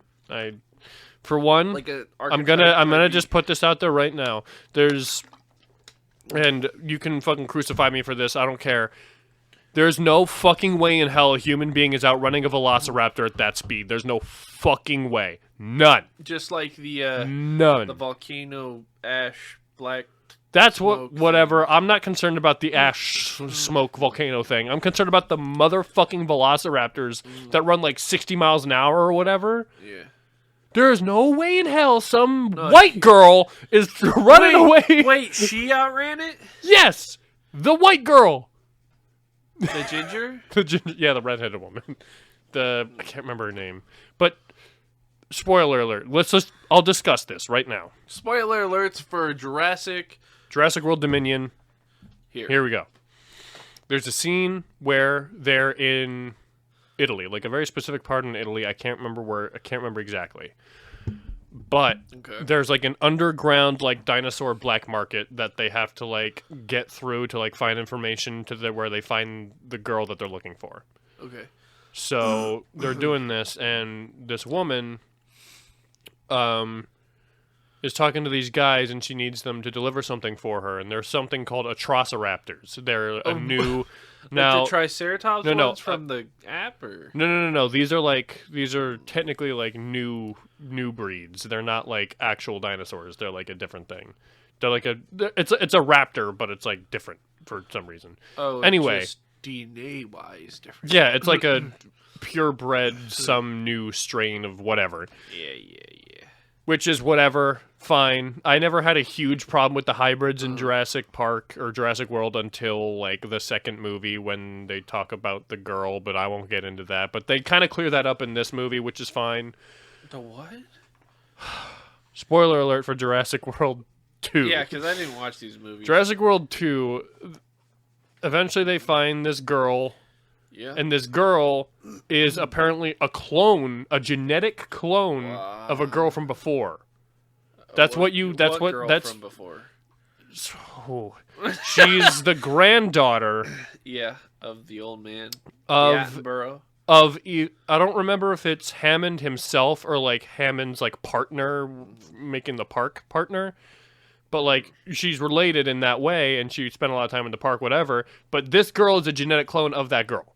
for one, Like a I'm gonna just put this out there right now. And you can fucking crucify me for this. I don't care. There's no fucking way in hell a human being is outrunning a velociraptor at that speed. There's no fucking way. None. just like the None. volcano ash black. That's Smoke whatever. I'm not concerned about the ash smoke volcano thing. I'm concerned about the motherfucking velociraptors that run like 60 miles an hour or whatever. Yeah. There is no way in hell some white girl is running away. Wait, she outran it? Yes, the white girl. The ginger? Yeah, the redheaded woman. I can't remember her name. But spoiler alert. I'll discuss this right now. Spoiler alerts for Jurassic World Dominion. Here we go. There's a scene where they're in Italy, like a very specific part in Italy. I can't remember where. I can't remember exactly. But there's like an underground like dinosaur black market that they have to like get through to like find information to where they find the girl that they're looking for. Okay. So they're doing this, and this woman is talking to these guys, and she needs them to deliver something for her. And there's something called Atrociraptors. They're a new now the Triceratops ones from the app, or no. These are technically like new breeds. They're not like actual dinosaurs. They're like a different thing. They're like it's a raptor, but it's like different for some reason. Oh, anyway, just DNA wise different. Yeah, it's like a purebred some new strain of whatever. Yeah. Which is whatever, fine. I never had a huge problem with the hybrids in Jurassic Park or Jurassic World until, like, the second movie when they talk about the girl, but I won't get into that. But they kind of clear that up in this movie, which is fine. The what? Spoiler alert for Jurassic World 2. Yeah, because I didn't watch these movies. Jurassic World 2, eventually they find this girl. Yeah. And this girl is apparently a genetic clone of a girl from before. That's girl from before? Oh, she's the granddaughter. Yeah, of the old man. Of Attenborough. I don't remember if it's Hammond himself or like Hammond's like partner making the park partner. But, like, she's related in that way, and she spent a lot of time in the park, whatever. But this girl is a genetic clone of that girl.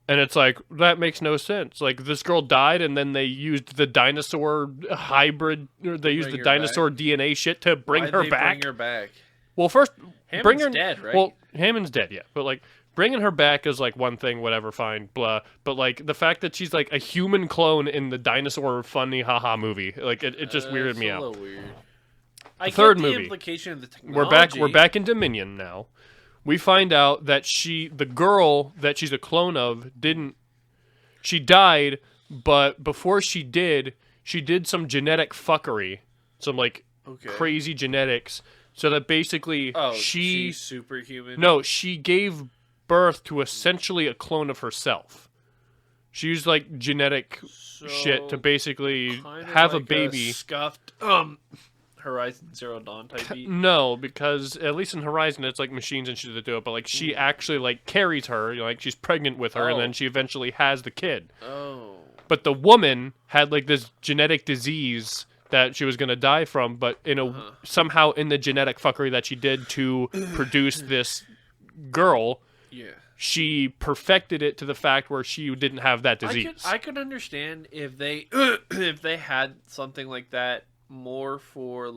And it's like, that makes no sense. Like, this girl died, and then they used the dinosaur hybrid, or they used the dinosaur DNA shit to bring her back. Bring her back? Well, first, Hammond's dead, right? Well, Hammond's dead, yeah. But, like, bringing her back is, like, one thing, whatever, fine, blah. But, like, the fact that she's, like, a human clone in the dinosaur funny haha movie, like, it just weirded me out. A little weird. I third get the movie. Implication of the technology. We're back in Dominion now. We find out that the girl that she's a clone of she died, but before she did some genetic fuckery, some like crazy genetics, so that basically she's superhuman. No, she gave birth to essentially a clone of herself. She used like genetic shit to basically have like a baby. Scuffed Horizon Zero Dawn type beat. No, because at least in Horizon it's like machines and shit that do it, but like she actually like carries her, like she's pregnant with her, and then she eventually has the kid. Oh. But the woman had like this genetic disease that she was gonna die from, but somehow in the genetic fuckery that she did to produce this girl, she perfected it to the fact where she didn't have that disease. I could understand if they if they had something like that more for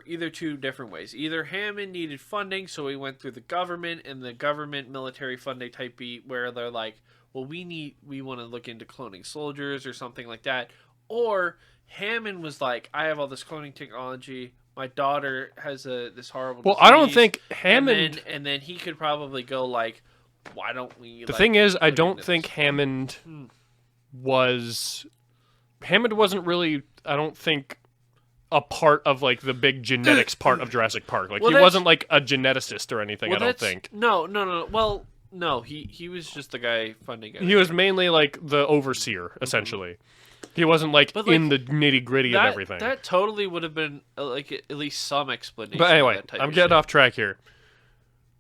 either two different ways. Either Hammond needed funding, so he went through the government, and the government military funding type beat where they're like, well, we want to look into cloning soldiers or something like that. Or Hammond was like, I have all this cloning technology. My daughter has this horrible disease. I don't think Hammond... And then he could probably go like, why don't we... The thing is, I don't think Hammond was... Hammond wasn't really, I don't think, a part of, like, the big genetics part of Jurassic Park. Like, he wasn't, like, a geneticist or anything, I don't think. No. Well, no, he was just the guy funding it. He was mainly, like, the overseer, essentially. He wasn't, like, in the nitty-gritty of everything. That totally would have been, like, at least some explanation. But anyway, I'm getting off track here.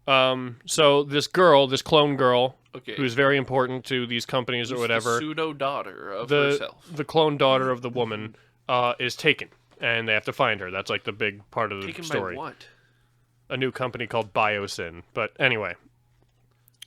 So this clone girl, who's very important to these companies or whatever, the pseudo-daughter of herself. The clone daughter of the woman is taken, and they have to find her. That's like the big part of the story. Taken by what? A new company called Biosyn. But anyway,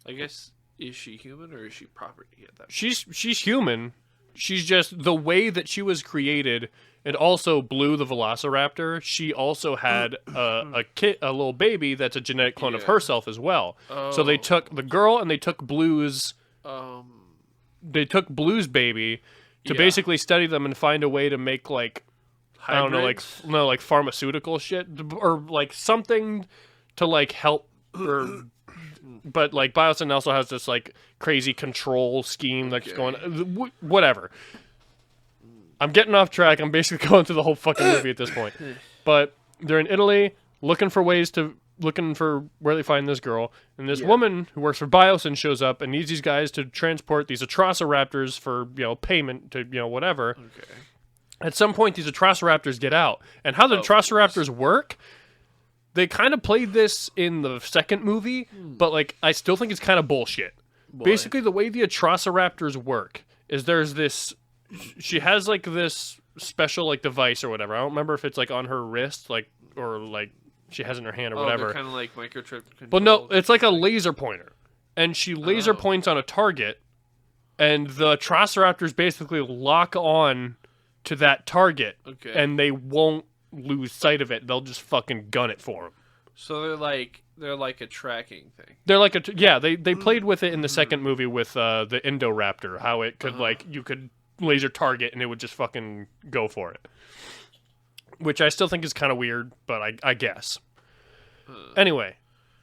I guess, is she human or is she property at that point? She's human. she's just the way that she was created. And also Blue the Velociraptor, she also had a little baby that's a genetic clone of herself as well. So they took the girl and they took Blue's baby to basically study them and find a way to make like hybrids? I don't know, like pharmaceutical shit or like something to like help her. But like Biosyn also has this like crazy control scheme that's going whatever. I'm getting off track. I'm basically going through the whole fucking movie at this point. But they're in Italy looking for where they find this girl. And this woman who works for Biosyn shows up and needs these guys to transport these Atrociraptors for, payment to, whatever. Okay. At some point, these Atrociraptors get out. And how the Atrociraptors work, they kind of played this in the second movie, but like I still think it's kind of bullshit. Basically, the way the Atrociraptors work is there's this... She has like this special like device or whatever. I don't remember if it's like on her wrist, like or like she has in her hand or whatever. Kind of like microchip. But no, it's like a laser pointer, and she laser points on a target, and the Atrociraptors basically lock on to that target, and they won't lose sight of it. They'll just fucking gun it for them. So they're like a tracking thing. They're like they played with it in the second movie with the Indoraptor, how it could like you could laser target and it would just fucking go for it, which I still think is kind of weird, but I guess. Anyway,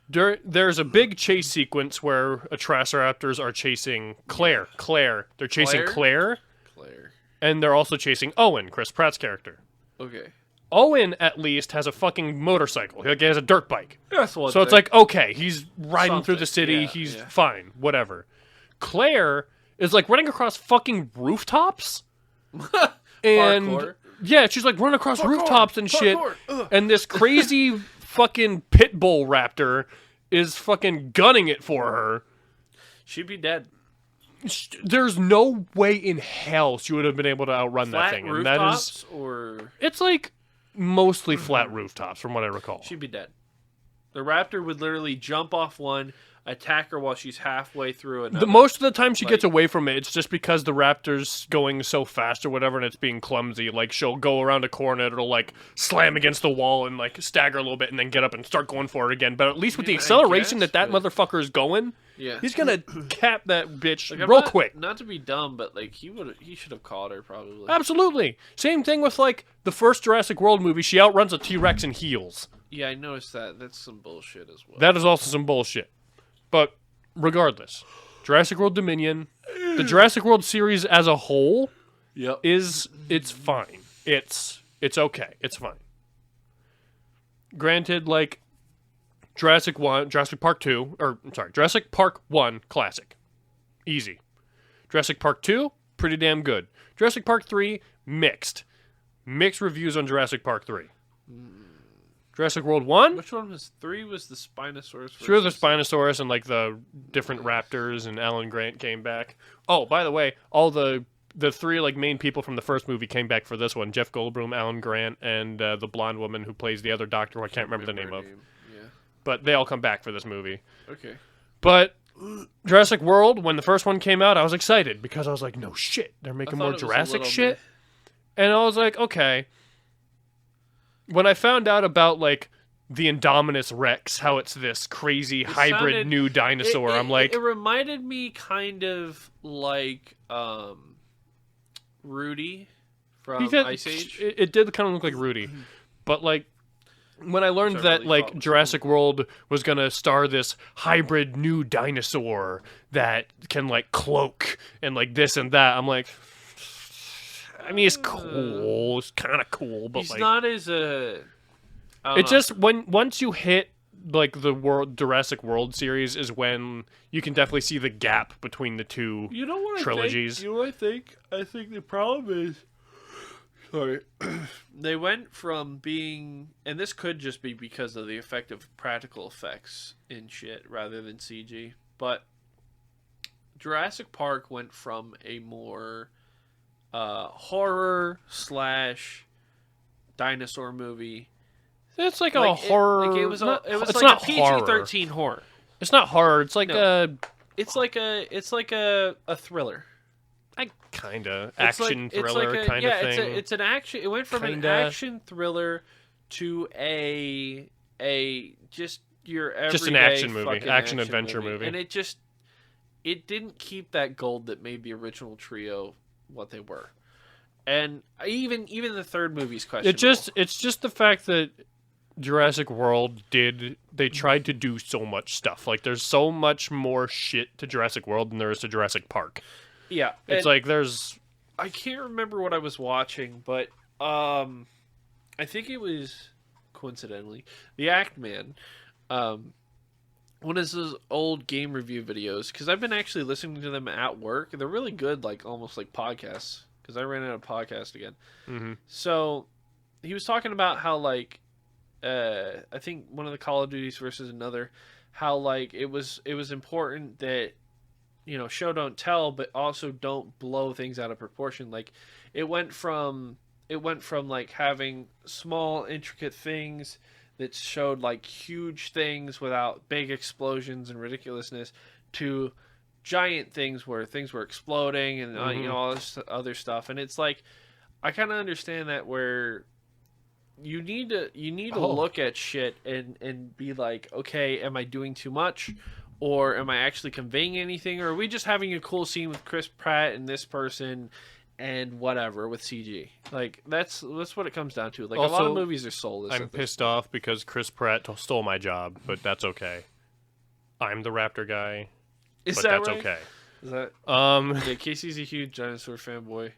there's a big chase sequence where Atrociraptors are chasing Claire. They're chasing Claire, and they're also chasing Owen, Chris Pratt's character. Okay. Owen at least has a fucking motorcycle. He has a dirt bike. That's one so thing. It's like, okay, he's riding through the city. He's fine, whatever. Claire is like running across fucking rooftops. And Parkour. Yeah, she's like running across rooftops and shit. And this crazy fucking pit bull raptor is fucking gunning it for her. She'd be dead. There's no way in hell she would have been able to outrun that thing. And that is, or it's like mostly flat rooftops from what I recall. She'd be dead. The raptor would literally jump off one, attack her while she's halfway through another. Most of the time she gets away from it, it's just because the raptor's going so fast or whatever and it's being clumsy. Like, she'll go around a corner, it'll, like, slam against the wall and, like, stagger a little bit and then get up and start going for it again. But at least with the acceleration that motherfucker is going, he's gonna cap that bitch real quick. Not to be dumb, but, like, he should have caught her, probably. Absolutely. Same thing with, like, the first Jurassic World movie. She outruns a T-Rex in heels. Yeah, I noticed that. That's some bullshit as well. That is also some bullshit. But regardless, Jurassic World Dominion, the Jurassic World series as a whole, it's fine. It's okay. It's fine. Granted, like Jurassic Park 1 classic. Easy. Jurassic Park 2, pretty damn good. Jurassic Park 3, mixed. Mixed reviews on Jurassic Park 3. Jurassic World 1? Which one was 3? Was the Spinosaurus? 3 was the Spinosaurus and like the different raptors and Alan Grant came back. Oh, by the way, all the 3 like main people from the first movie came back for this one. Jeff Goldblum, Alan Grant, and the blonde woman who plays the other doctor who I can't remember the name of. Yeah. But they all come back for this movie. Okay. But Jurassic World, when the first one came out, I was excited because I was like, no shit, they're making more Jurassic shit. And I was like, okay. When I found out about, like, the Indominus Rex, how it's this crazy hybrid new dinosaur, I'm like... It reminded me kind of like Rudy from Ice Age. It did kind of look like Rudy. But, like, when I learned that, like, Jurassic World was going to star this hybrid new dinosaur that can, like, cloak and, like, this and that, I'm like... I mean, it's cool. It's kind of cool, but he's like not as a. It's just once you hit like the Jurassic World series is when you can definitely see the gap between the two trilogies. You know what I think? I think the problem is, sorry, they went from being, and this could just be because of the effect of practical effects in shit rather than CG, but Jurassic Park went from a more horror / dinosaur movie. It's like a horror. It was like a PG-13 horror. It's not horror. It's like It's like a thriller. Kinda It's action thriller kind of thing. It's an action. It went from an Kinda. action thriller to a just your everyday Just an action movie, fucking action adventure movie. and it didn't keep that gold that made the original trio what they were. And even the third movie's questionable. It's just the fact that Jurassic World they tried to do so much stuff. Like there's so much more shit to Jurassic World than there is to Jurassic Park. Yeah, It's like there's I can't remember what I was watching, but I think it was coincidentally the Act Man. One of those old game review videos, because I've been actually listening to them at work. They're really good, like almost like podcasts. Because I ran out of podcast again. mm-hmm. So he was talking about how like I think one of the Call of Duties versus another, how like it was important that show don't tell, but also don't blow things out of proportion. Like it went from like having small intricate things that showed like huge things without big explosions and ridiculousness to giant things where things were exploding and all this other stuff. And it's like I kind of understand that, where you need to look at shit and be like, okay, am I doing too much, or am I actually conveying anything, or are we just having a cool scene with Chris Pratt and this person and whatever with CG? Like that's what it comes down to. Like Also, a lot of movies are soulless. I'm pissed off because Chris Pratt stole my job, but that's okay. I'm the Raptor guy. Is but that that's right? okay. Is that yeah? Casey's a huge dinosaur fanboy.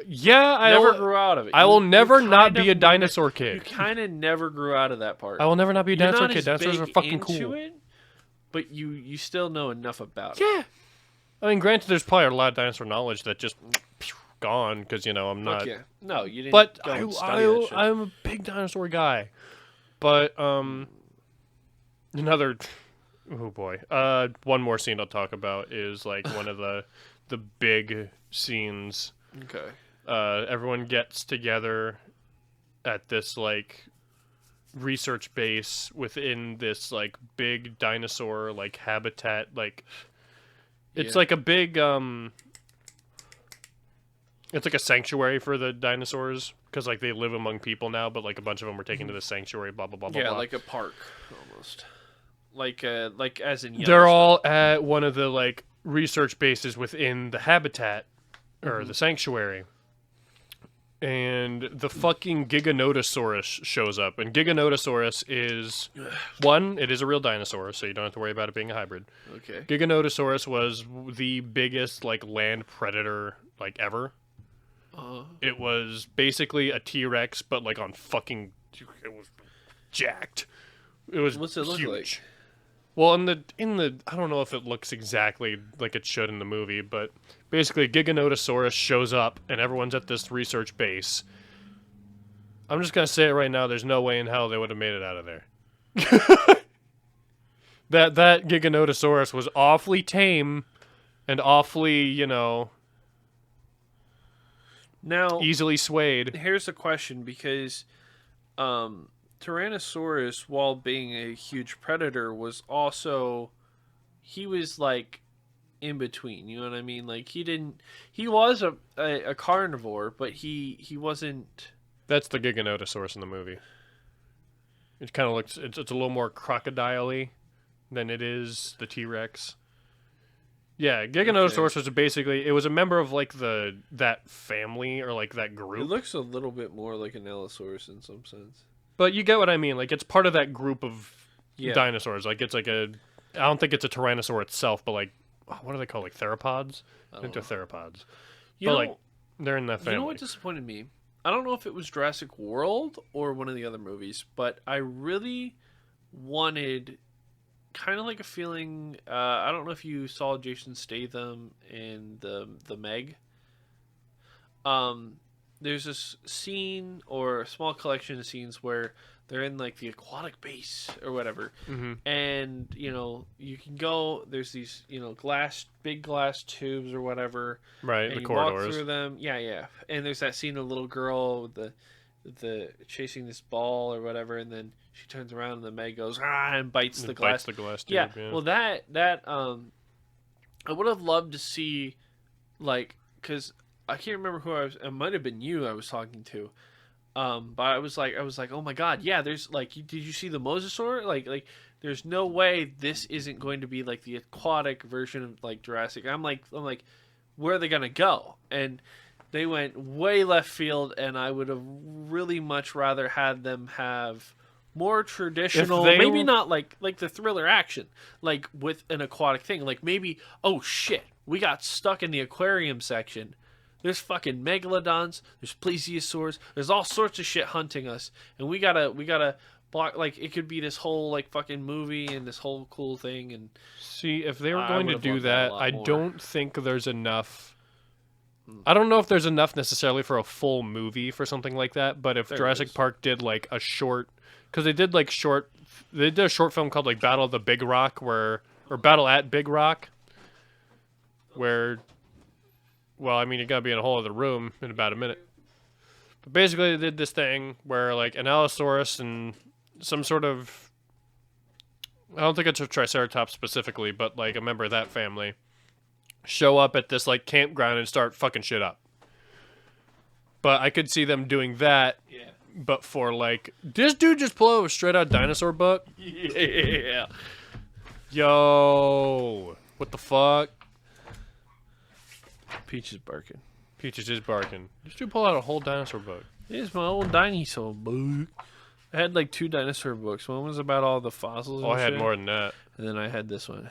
Yeah, I Never grew out of it. I will never not kind be a of dinosaur You kid. kind of never grew out of that part. I will never not be a You're dinosaur not kid. as Dinosaurs are big fucking into cool. it, but you still know enough about it. Yeah. I mean, granted, there's probably a lot of dinosaur knowledge that just gone because I'm not. Fuck yeah. No, you didn't. But go and study that shit. I'm a big dinosaur guy. But another. Oh boy. One more scene I'll talk about is like one of the big scenes. Okay. Everyone gets together at this like research base within this like big dinosaur like habitat. Like it's like a big it's like a sanctuary for the dinosaurs because like they live among people now, but like a bunch of them were taken to the sanctuary. Blah blah blah blah. Yeah, blah. like a park almost. Like as in. They're all at one of the like research bases within the habitat or the sanctuary. And the fucking Giganotosaurus shows up. And Giganotosaurus is, one, it is a real dinosaur, so you don't have to worry about it being a hybrid. Okay. Giganotosaurus was the biggest, like, land predator, like, ever. It was basically a T-Rex, but, like, on fucking... It was jacked. It was What's it look huge. like? Well, in the I don't know if it looks exactly like it should in the movie, but basically Giganotosaurus shows up and everyone's at this research base. I'm just gonna say it right now. There's no way in hell they would have made it out of there. that Giganotosaurus was awfully tame and awfully, Now, easily swayed. here's a question, because Tyrannosaurus, while being a huge predator, was like in between. You know what I mean? Like he was a carnivore, but he wasn't. That's the Giganotosaurus in the movie. It kind of looks. It's a little more crocodile-y than it is the T-Rex. Yeah, Giganotosaurus was basically. It was a member of like that family or like that It group. looks a little bit more like an Allosaurus in some sense. But you get what I mean. Like it's part of that group of Yeah. dinosaurs. Like it's like I don't think it's a tyrannosaur itself, but like what are they called? Like theropods? I think they're theropods. But like they're in that family. You know what disappointed me? I don't know if it was Jurassic World or one of the other movies, but I really wanted kind of like a feeling. I don't know if you saw Jason Statham in the Meg. There's this scene or a small collection of scenes where they're in like the aquatic base or whatever, and you can go. There's these big glass tubes or whatever, right? and The you corridors. walk through them. Yeah. And there's that scene of the little girl with the chasing this ball or whatever, and then she turns around and the Meg goes and bites the glass. Bites the glass tube. Yeah. Well, that I would have loved to see like because I can't remember who I was. It might have been you I was talking to. But I was like, oh my god, yeah. There's like, did you see the mosasaur? Like, there's no way this isn't going to be like the aquatic version of like Jurassic. I'm like, where are they gonna go? And they went way left field, and I would have really much rather had them have more traditional, maybe not like the thriller action, like with an aquatic thing. Like maybe, oh shit, we got stuck in the aquarium section. There's fucking megalodons, there's plesiosaurs, there's all sorts of shit hunting us, and we gotta block. Like it could be this whole like fucking movie and this whole cool thing. And see, if they were I going to would've do loved that, a lot I more. don't think there's enough. I don't know if there's enough necessarily for a full movie for something like that. But if There Jurassic is. Park did like a short, because they did they did a short film called like Battle of the Big Rock, or Battle at Big Rock, where. Well, I mean, you gotta be in a whole other room in about a minute. But basically, they did this thing where, like, an Allosaurus and some sort of... I don't think it's a Triceratops specifically, but, like, a member of that family show up at this, like, campground and start fucking shit up. But I could see them doing that, yeah, but for, like... This dude just pulled out a straight-out dinosaur book? yeah. Yo! What the fuck? Peach is barking. Peaches is barking. This dude pulled out a whole dinosaur book. Here's my old dinosaur book. I had like 2 dinosaur books. One was about all the fossils. Oh, and I had shit, more than that. and then I had this one.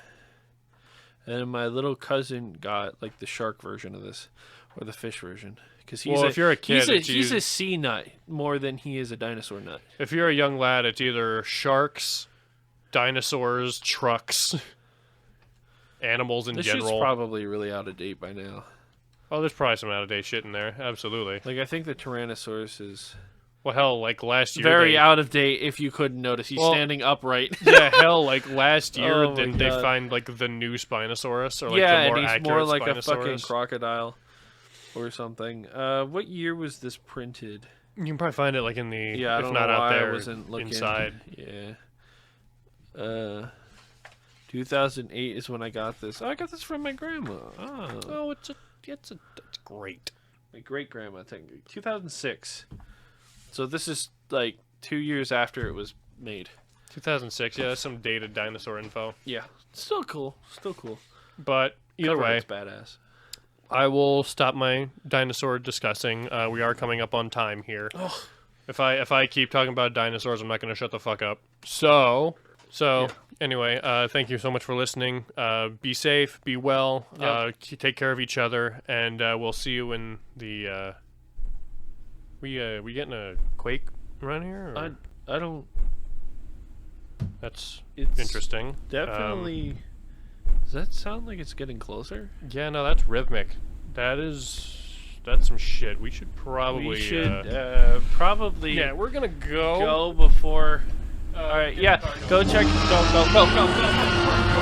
And then my little cousin got like the shark version of this, or the fish version, because he's Well, if you're a kid, he's a sea nut more than he is a dinosaur nut. If you're a young lad, it's either sharks, dinosaurs, trucks, animals in This general. shit's probably really out of date by now. Oh, there's probably some out-of-date shit in there. Absolutely. Like I think the Tyrannosaurus is Well, hell, like last year. very out of date. If you couldn't notice, he's standing upright. Yeah, hell, like last year, Oh my didn't they God. find like the new Spinosaurus, or like yeah, the more and he's accurate more like a Spinosaurus? fucking crocodile or something. What year was this printed? You can probably find it like in the Yeah, I if don't not know out why there I wasn't looking inside. Yeah. 2008 is when I got this. Oh, I got this from my grandma. Oh, Oh, it's great. my great grandma. Technically, 2006. So this is like 2 years after it was made. 2006. Yeah, that's some dated dinosaur info. Yeah, still cool. Still cool. But either Cover way, art's badass. I will stop my dinosaur discussing. We are coming up on time here. Oh. If I keep talking about dinosaurs, I'm not going to shut the fuck up. So anyway, thank you so much for listening. Be safe, be well, Yep. take care of each other, and we'll see you in the. We getting a quake around here? Or? I don't. That's It's interesting. Definitely. Does that sound like it's getting closer? Yeah, no, that's rhythmic. That's some shit. We should probably. We should probably. Yeah, we're gonna go. Go before. All right. Yeah. Go check. Go.